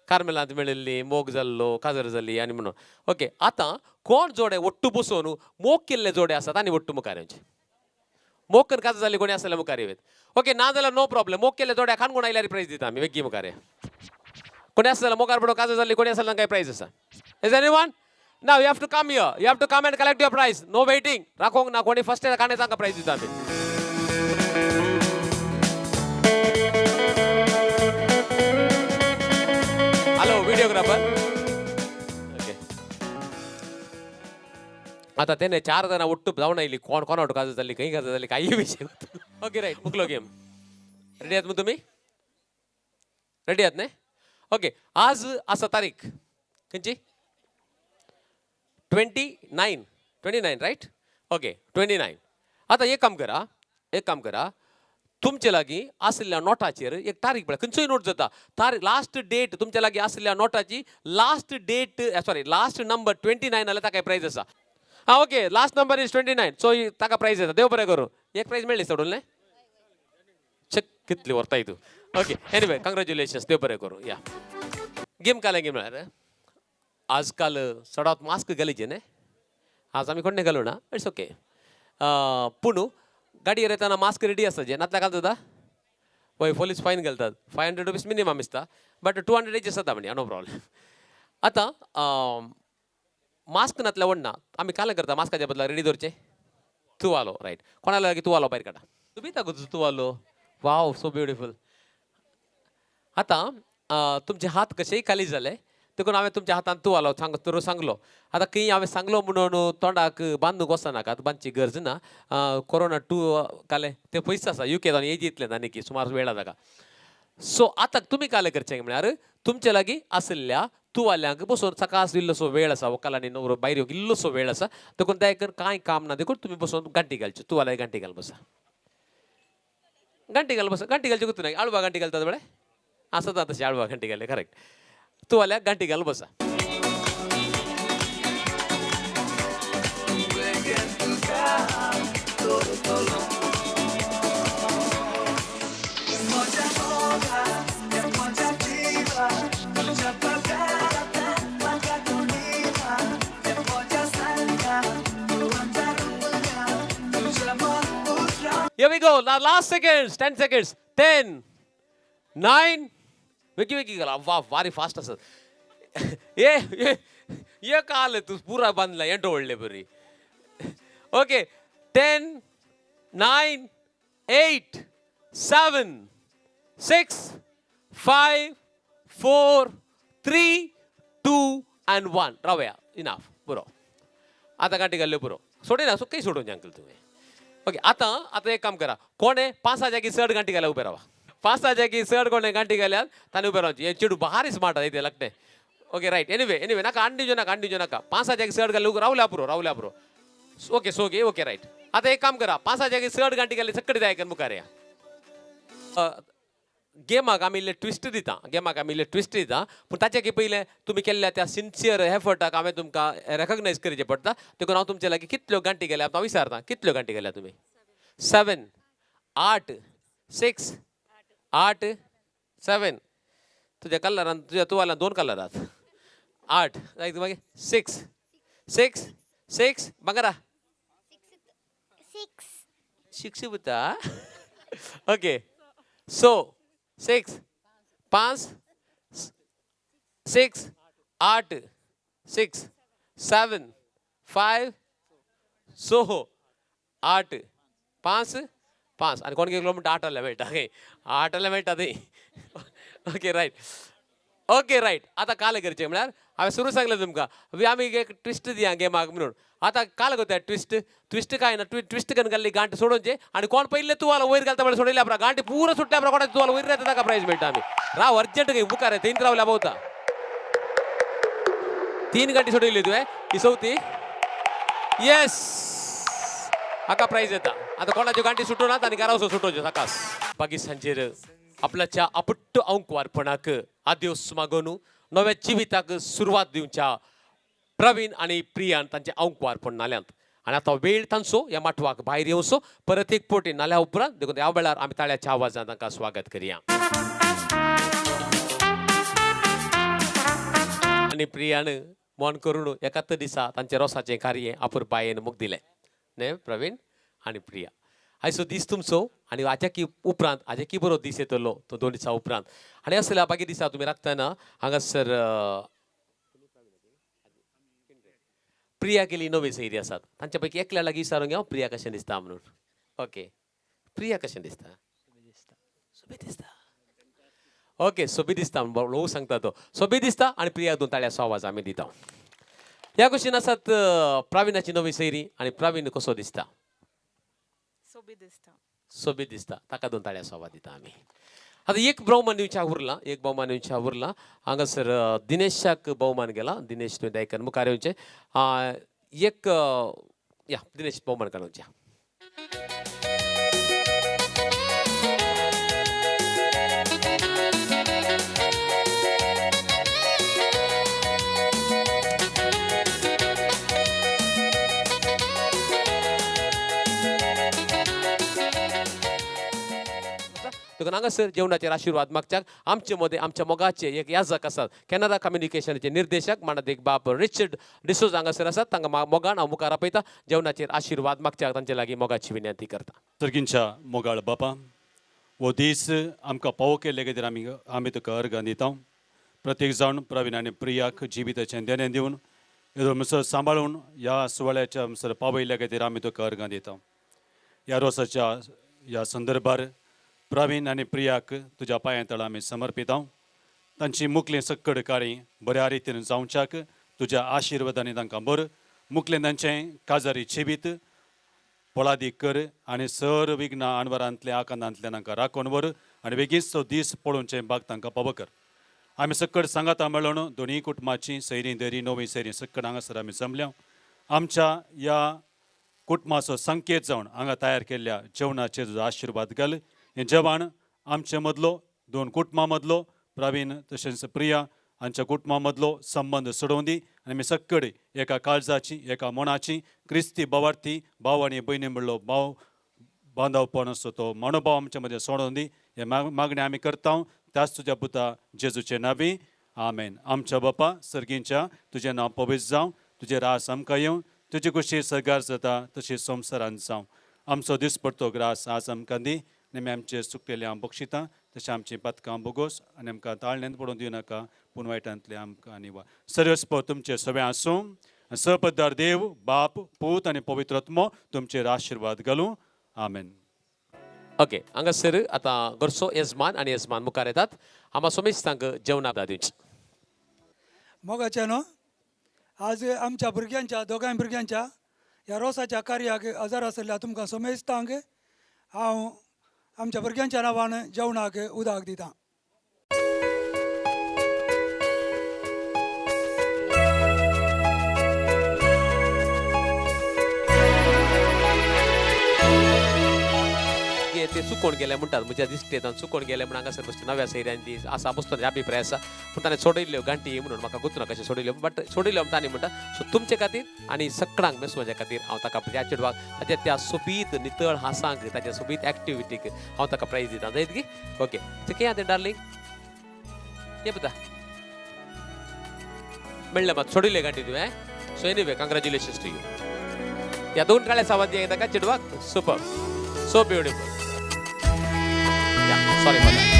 कार्मेलांत मेळिल्ली मोग जाल्लो काजार जाल्ली आनी म्हणून ओके आतां कोण जोडे ओट्टू बसून मोग केल्ले जोडे आसात आनी ओट्टू मुखार येवचे मोग करून काजार जाल्ली कोणी आसा जाल्यार मुखार येवेत ओके ना जाल्यार नो प्रॉब्लेम मोग केल्ले जोड्या खान कोण आयल्यार प्रायज दिता आमी वेग्गी मुखार कोणी आसा जाल्यार मोगार पडून काजार जाल्ली कोणी आसा जाल्यार तांकां प्रायज आसा is anyone Now you have to come here. You have to come and collect your prize. No waiting. राखोंक ना कोणी फर्स्ट काणे तांकां प्रायज दिता आमी. Hello videographer. ओके. आता तेने 4 जाणां ओट्टू जावन आयली कोण कोणावट काजार जाल्ली खंय काजार जाल्ली काही विशय ओके रायट मुकलो गेम रेडी आहात तुमी रेडी आहात न्ही ओके आज आसा तारीख खंयची 29 रायट ओके 29 आतां एक काम करा तुमचे लागीं आसलेल्या नोटाचेर एक तारीख पळय खंयचोय नोट जाता तारीख लास्ट डेट तुमच्या लागीं आसलेल्या नोटाची last date sorry last number 29 जाल्यार ताका प्रायज आसा हां okay last number is 29 so ताका प्रायज येता देव बरें करूं एक प्रायज मेळ्ळी सोडून न्ही चेक कितली व्हरताय तूं ओके एनीवे कंग्रेच्युलेशन्स देव बरें करूं या गेम कालेंगी म्हळ्यार आजकाल चडांत मास्क घालीचे न्ही आज आमी कोण घालूं ना इट्स ओके पूण गाडयेर येताना मास्क रेडी आसता नातल्या घालता पळय पोलीस फायन घालतात 500 रुपीज मिनिमम दिसता बट 200 एजीस जाता म्हणजे नो प्रॉब्लेम आतां मास्क नातल्या वडना आमी कालें करता मास्काच्या बदला रेडी दवरचे तुवालो रायट कोणाला लागीं तुवालो भायर काडा तुमी ताका तुवालो वाव सो ब्युटिफूल आतां तुमचे हात कशेय खाली जाले देखून हांवें तुमच्या हातांत तुवालो सांगलो आतां खंय हांवें सांगलो म्हणून तोंडाक बांदूंक वचनाका बांदची गरज ना कोरोना 2 काले ते पयस आसा UK जावन एज येतले आनी की सुमार वेळा जागा सो आतां तुमी कालें करचें म्हळ्यार तुमचे लागीं आसलेल्या तुवाल्यांक बसून सकाळ इल्लोसो वेळ आसा व्हंकल आनी न्हवरो भायर येवंक इल्लोसो वेळ आसा देखून दयकर कांय काम ना देखून तुमी बसून गांठी घालची तुवाल्या गांठी घाल बसा गांठी घालची गुर्तू ना आळवा गांठी घालतात बळे आसता तशी आळवा गांठी घाले करेक्ट तुवाल्या गांठी घाल बसा Here we go. Now last seconds. 10 seconds. 10, 9. Wiki gala. Wow, very fast asat. ये काल तू पूरा बांधला ये डोळले बरी. Okay. 10, 9, 8, 7, 6, 5, 4, 3, 2 and 1. रावया. Enough. पुरो. आता गाठी घालले पुरो. सोडे ना सो काही सोडून अंकल तुम्ही. ओके आता एक काम करा कोणे 5 जागी चड गांठी घाल्या उबे रावा 5 जागी चड कोणे गांठी घाल्यात ताने उबे रावची हे चेडू भारी स्मार्ट आहे ते लागते ओके राईट एनिवे नाका अंडीजो नाका 5 जागी चड घालू रावल्या पुरो ओके सोगे ओके राईट आता एक काम करा 5 जागी चड गांठी घाले सकडी जाय मुखार या गेमाक आमी इल्ले ट्विस्ट दिता पूण ताचे पयलें तुमी केल्ल्या त्या सिन्सियर एफर्टाक हांवें तुमकां रेकग्नायज करचें पडटा देखून हांव तुमचे लागीं कितल्यो गांठी गेल्या हांव विचारता कितल्यो गांठी गेल्या तुमी 7 8 6 8 7 तुज्या कलरान तुज्या तुवाल्यान 2 कलरात 8 जायत मागीर 6 6 6 भांगरा 6 बुता ओके सो 6 5 6 8 6 7 5 6 8 5 5 आणि कोण गेलो म्हणटा 8 मेळटा 8 मेळटा थंय ओके रायट आतां काल करचें म्हळ्यार हांवें सुरू सांगलें तुमकां आमी एक ट्विस्ट दिया गेमाक म्हणून आतां काल गो ट्विस्ट काय ना ट्विस्ट करून घाल्ली गांठ सोडोवचे आनी कोण पयले तुवाला वयर घालता म्हळ्यार सोडयल्या उपरांत गांठी पुरो सुटल्या उपरांत कोणाच्या तुवाला वयर येता ताका प्रायज मेळटा आमी राव अर्जंट घे मुखार थंयच रावल्या भोंवता 3 गांठी सोडयल्यो तुवें ही चवथी येस हाका प्रायज येता आतां कोणाच्यो गांठी सुटोनात आनी घरा वचून सुटोवच्यो सकास बाकी सांजेर आपल्याच्या अपट्ट अंकवारपणाक आदेस मागून नव्या जिविताक सुरवात दिवच्या प्रवीण आणि प्रियान तांचे अंकवारपण नाल्यांत आनी आतां वेळ तांचो ह्या माटवाक भायर येवचो परत एक पोटी नाल्या उपरांत देखून ह्या वेळार आमी ताळ्याच्या आवाजान तांकां स्वागत करया आनी प्रियान मन करून एकाच दिसा तांचे रोसाचें कार्य आपूर बायेन मूक दिलें न्ही प्रवीण आनी प्रिया आयचो दीस तुमचो आनी हाज्या की उपरांत हाजे की बरो दीस येतलो तो 2 दिसां उपरांत आनी असल्या बाकी दिसा तुमी राखतना हांगासर प्रिया केली नवी सैरी आसात तांचे पैकी एकल्या लागीं विचारूंक घे प्रिया कशें दिसता म्हणून ओके प्रिया कशें दिसता सोबी दिसता ओके सोबी दिसता लोक सांगता तो सोबी दिसता आनी प्रिया 2 ताळ्याचो आवाज आमी दिता ह्या क्वेश्चन आसात प्रवीणाची नवी सैरी आनी प्रवीण कसो दिसता सोबीत दिसता ताका 2 ताळ्याचो आवाज दिता आमी आतां एक भोवमान दिवच्या उरला हांगासर दिनेशाक भोवमान गेला दिनेश तुवें दायकन मुखार येवचें एक या दिनेश भोवमान काडूच्या देखून हांगासर जेवणाचेर आशिर्वाद मागच्याक आमचे मदें आमच्या मोगाचे एक याजक आसात कॅनरा कम्युनिकेशनाचे निर्देशक मानद एक बाब रिचर्ड डिसोज हांगासर आसात तांकां मोगान हांव मुखार आपयता जेवणाचेर आशिर्वाद मागच्याक तांचे लागीं मोगाची विनंती करता सर्गींच्या मोगाळ बापा हो दीस आमकां पावो केल्ले खातीर आमी तुका अर्गां दिता प्रत्येक जावन प्रवीण आनी प्रियाक जिविताचें देणें दिवन येदो म्हणसर सांबाळून ह्या सुवाळ्याच्या म्हणसर पावयल्या खातीर आमी तुका अर्गां दिता ह्या रोसाच्या ह्या संदर्भार प्रवीण आनी प्रियाक तुज्या पांया तळा आमी समर्पिता तांची मुखलें सक्कड काळी बऱ्या रितीन जावच्याक तुज्या आशिर्वादांनी तांकां भर मुखलें तांचें काजारी जिवीत पळादीक कर आनी सर विघ्नां आडवारांतल्या आकांतांतल्यान तांकां राखून व्हर आनी बेगीच तो दीस पळोवचें भाग तांकां पावो कर आमी सक्कड सांगाता मेळून दोनी कुटुंबाची सैरी देरी नवी सैरी सक्कड हांगासर आमी जमल्या आमच्या ह्या कुटुंबाचो संकेत जावन हांगा तयार केल्ल्या जेवणाचेर तुजो आशिर्वाद घाल हें जेवण आमचे मदलो 2 कुटुंबां मदलो प्रवीण तशेंच प्रिया हांच्या कुटुंबां मदलो संबंद सोडोवन दी आनी आमी सक्कड एका काळजाची एका मनाची क्रिस्ती भावार्थी भाव आनी भयणी म्हणलो भाव बांदवपण असो तो मनोभाव आमच्या मदें सोडोवन दी हे मागणी आमी करता त्याच तुज्या पुता जेजूचे नांवी आमेन आमच्या बापा सर्गींच्या तुजें नांव पवित्र जावं तुजें रास आमकां येवं तुजी कुशी सगार जाता तशी संवसारांत जावं आमचो दिसपडतो ग्रास आज आमकां दी नेमी आमचे सुकलेले हांव बक्षितां तशें आमची पथकां बोगोस आनी आमकां ताळण्यांत पडून दिवं नाका पूण वायटांतले आमकां आनी वा सर्वस्प तुमचे सगळें आसूं सपदार देव बाप पूत आनी पवित्र आत्मो तुमचेर आशिर्वाद घालूं आमेन ओके हांगासर आतां घरचो येजमान आनी येजमान मुखार येतात आमा सोमेश तांकां जेवणां दिवचें मोगाचे न्हू आज आमच्या भुरग्यांच्या दोगांय भुरग्यांच्या ह्या रोसाच्या कार्याक हजर आसल्या तुमकां सोमेश तांक हांव आमच्या भुरग्यांच्या नांवान जेवणाक उदक दितां म्हणजे ते चुकोवन गेले म्हणटात म्हज्या दिश्टेंत चुकोवन गेले म्हण हांगासर बसचे नव्या सैऱ्यान ती आसा बसतो अभिप्राय आसा पूण ताणें सोडयल्ल्यो गांठी म्हणून म्हाका गुंतना कशें सोडयल्यो बट सोडयल्यो तांणी म्हणटा सो तुमचे खातीर आनी सगळ्यांक मेसवाच्या खातीर हांव ताका त्या चेडवाक ताच्या त्या सोबीत नितळ हांसांक ताच्या सोबीत एक्टिविटीक हांव ताका प्रायज दिता जायत की ओके ते कितें आहा डार्लिंग ये पता म्हणलें मात सोडिल्ले गांठी तुवें so anyway congratulations to you या दोन काळ्या सावंती ताका चेडवाक super so beautiful sorry for that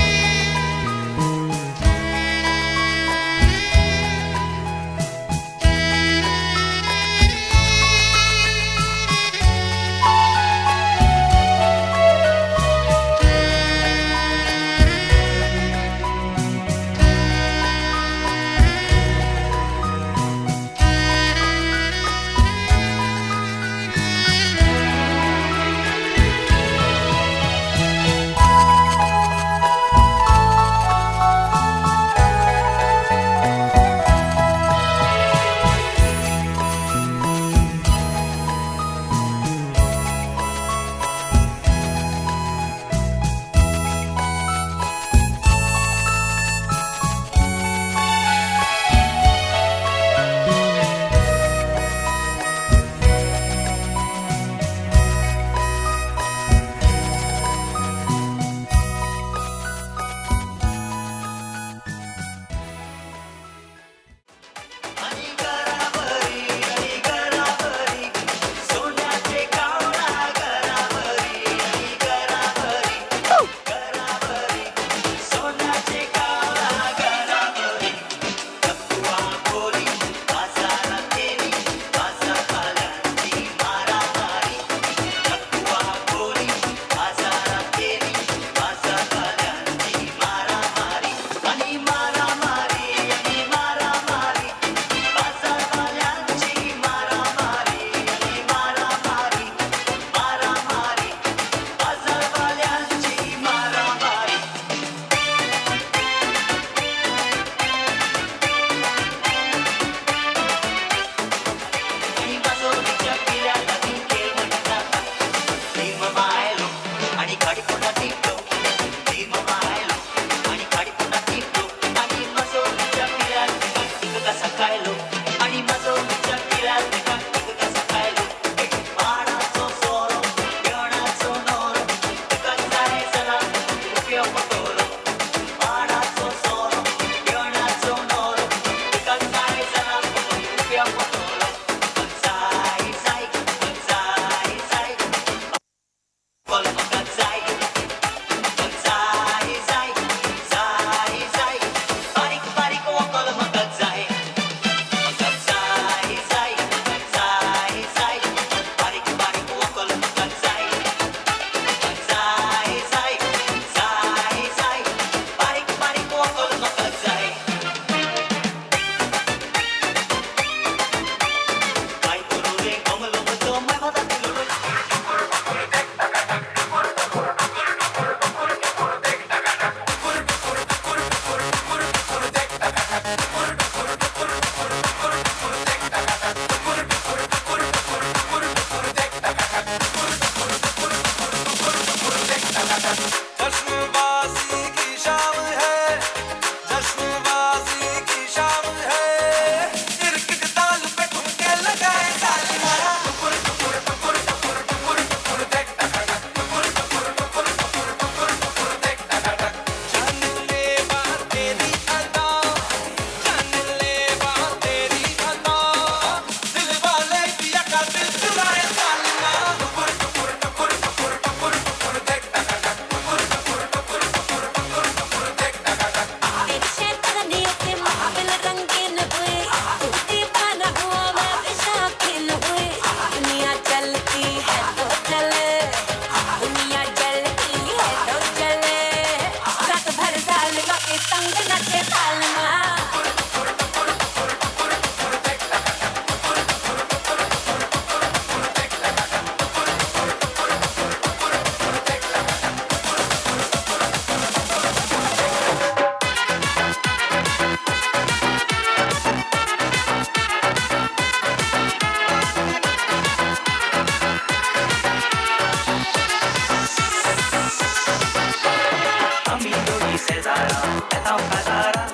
शेजारा येता काजारा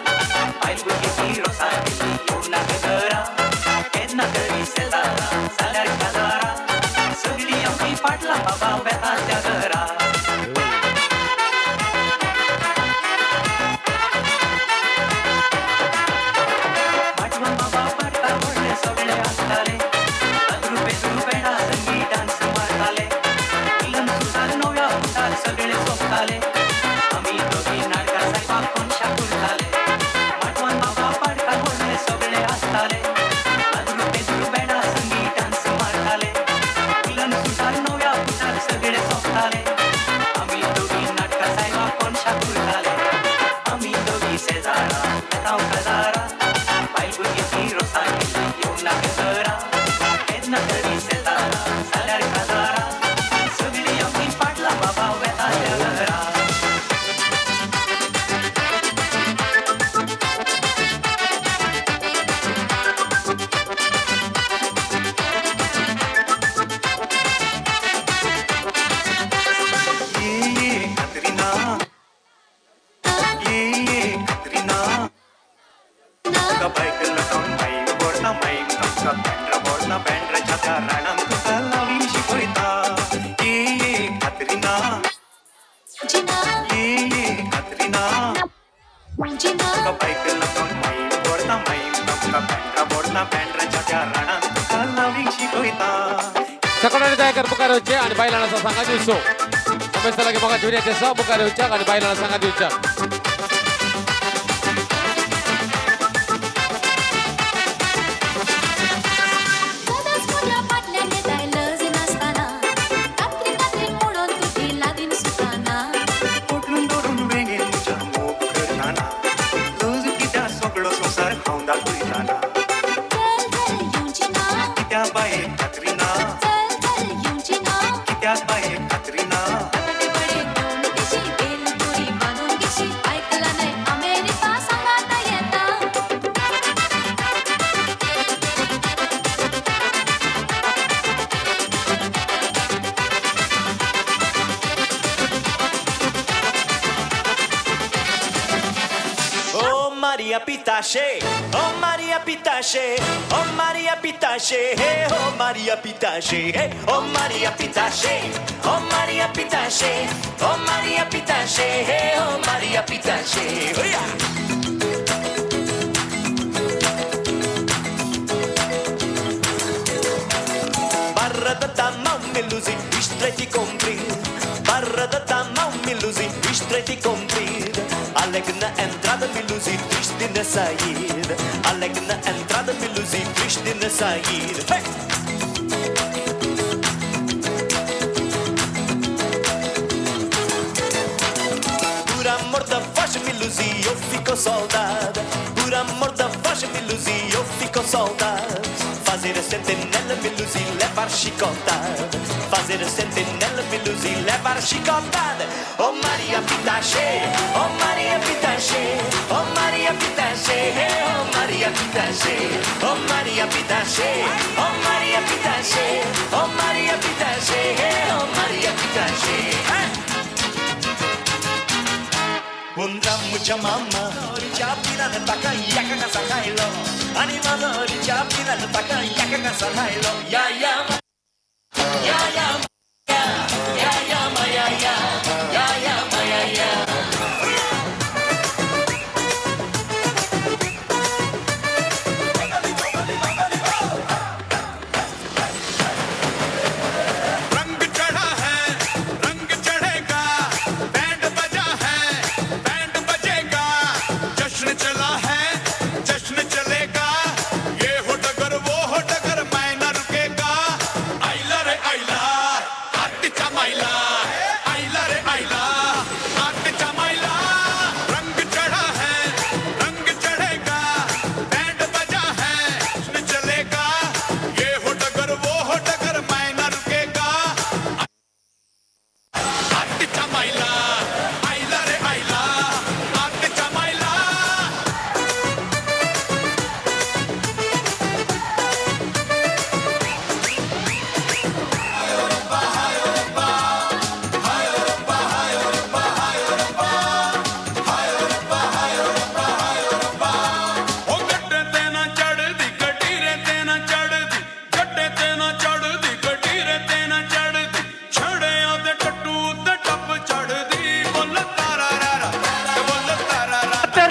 बायल भुरगेची रोसा केली येवं नाका घरा केन्ना तरी शेजारा जाल्यार काजारा सगळीं आमची फाटला बाबा वेता त्या घरा फाटवा बाबा फाटका व्हडले सगळे आसताले अद्रू बेद्रू बेडा संगी डान्स मारताले इलन सुतार नव्या फुटार सगळे सोपताले आमी दोगी नाटका सायपाक कोनशा करताले फाटवान बाबा फाटका व्हडले सगळे आसताले अद्रू बेद्रू बेडा संगी डान्स मारताले इलन सुतार नव्या फुटार सगळे सोपताले आमी दोगी नाटका सायपाक कोनशा करताले आमी दोगी शेजारा येता काजारा बायल भुरगेची रोसा केली येवं नाका घरा केन्ना तरी शेजारा जाल्यार काजारा सगळीं आमची फाटला बाबा वेता त्या घरा ये कतरीना ये कतरीना तुका बायक लटोन बाईक बोडना बाईक तुका बँड्रा बोडना बँड्राच्या त्या राणान तुका लावीन शिकयता ये कतरीना ये कतरीना तुका बायक लटोन बाईक बोडना बाईक तुका बँड्रा बोडना बँड्राच्या त्या राणान तुका लावीन शिकयता सकाळी तयार मुखार येवचे आनी बायलांना सांगा दिवचो रमेश लागी म्हाका जुन्या ते मुखार येवच्या आनी बायलांना सांगा दिवच्या सदांच म्हज्या फाटल्यान येताय लज नासतना कात्री कात्री मोडून तुजी लादीन सुताना पोटलून धरून वेगेन तुज्या मोग करताना लज कित्या सगळो संवसार हांव दाखयताना चल चल येवची ना कित्या बाये कतरीना चल चल येवची ना कित्याक बाये कतरीना बटाटे बडे दोन दिशी बेल पोरी बांदून घेशी ऐकला नाही अमेरिका सांगाता येता Oh Maria Pitache, oh Maria Pitache, oh Maria Pitache, hey oh Maria Pitache, hey oh Maria Pitache, oh Maria Pitache, oh Maria Pitache, hey oh Maria Pitache, oh yeah. Barra da tamau melusi, istretti compri. Barra da tamau melusi, istretti compri. Alegna entrada melusi, triste na saída. Alegna entrada melusi, triste na saída. Hey! Por amor da voz melusi, eu fico soldada. Por amor da voz melusi, eu fico soldada. Fazer a sentinela melusi, levar chicotada. Fazer a sentinela melusi, levar chicotada. Oh Maria Pitache, oh Maria Pitache, oh Maria Pitache, hey, oh Maria Pitache, oh Maria Pitache, oh Maria Pitache, oh Maria Pitache, hey, oh Maria Pitache. Undramucha mama, oricha pina de taka yaka kasakailo. Animalo oricha pina de taka yaka kasakailo. Ya ya ya ya ya ya ya ma ya ya ya ya ma ya ya. रंग चढ़ा है रंग चढ़ेगा band बजा है band बजेगा जश्न चला है जश्न चलेगा ये हो डगर वो हो डगर मैं न रुकेगा आइला रे आइला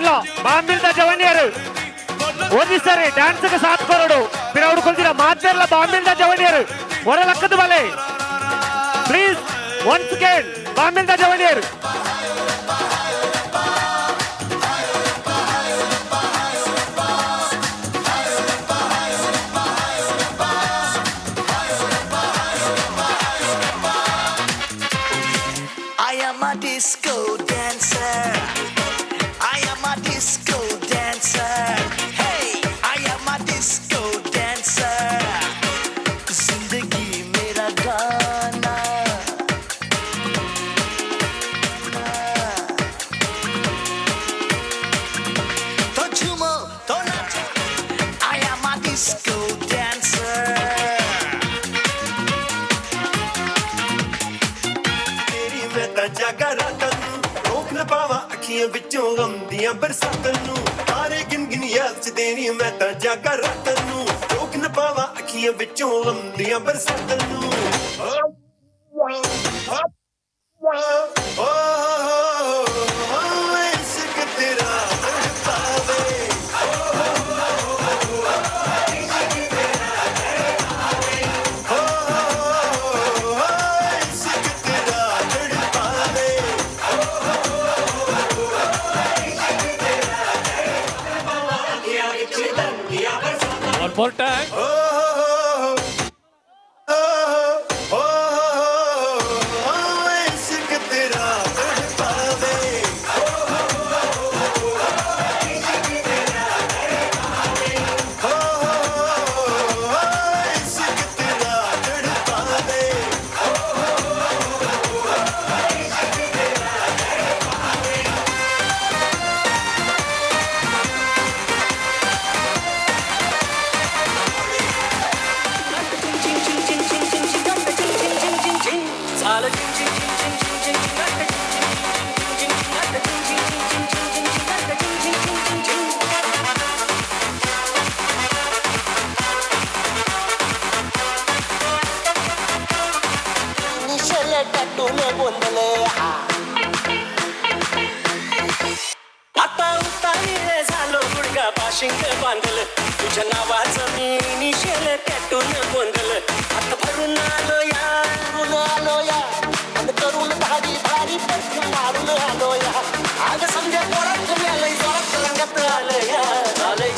లో బాంబిల్దా జవనియర్ ಓದಿಸ್ತಾರೆ ಡ್ಯಾನ್ಸ್ಗೆ ಸಾಥ್ ಕೊರಡು ಪಿರ ಹುಡ್ಕೊಳ್ತೀರ ಮಾತೆಲ್ಲ ಬಾಂಬಿಲ್ದ ಜವನಿಯರ್ ಹೊರ ಲಕ್ಕದ ಬಲೆ ಪ್ಲೀಸ್ ಒನ್ಸ್ ಅಗೇನ್ ಬಾಂಬಿಲ್ದ ಜವನಿಯರ್ I am a disco dancer. I am a disco dancer. Hey, I am a disco dancer. जिंदगी मेरा गाना. तो झूमो, तो nacho. I am a disco dancer. तेरी मैं ता जागा रातां नूं रोक न पावां अखियां विचों गम दियां बरसातां नूं तारे गिन गिन याद च तेरी मैं ता जागा रातां नूं रोक न पावां अखियां विचों गम दियां बरसातां नूं इश्क तेरा तड़पावे इश्क तेरा तड़पावे One more time. इश्क तेरा तड़पावे इश्क तेरा तड़पावे निशले टटूने गोंधले आता उतारी झालो गुडगा पाशिंग बांधल तुझ्या नावाचं मी निशेले टॅटून गोंधल आता भरून आलो या आणि करून भारी भारी परफ्यूम मारून आलो या आज समजा पोरात मिळालंय जोरात रंगात आलं या आलंय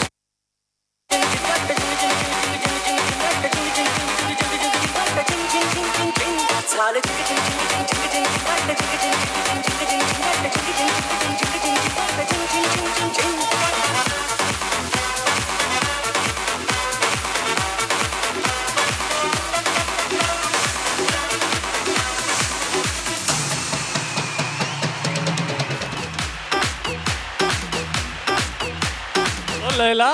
लैला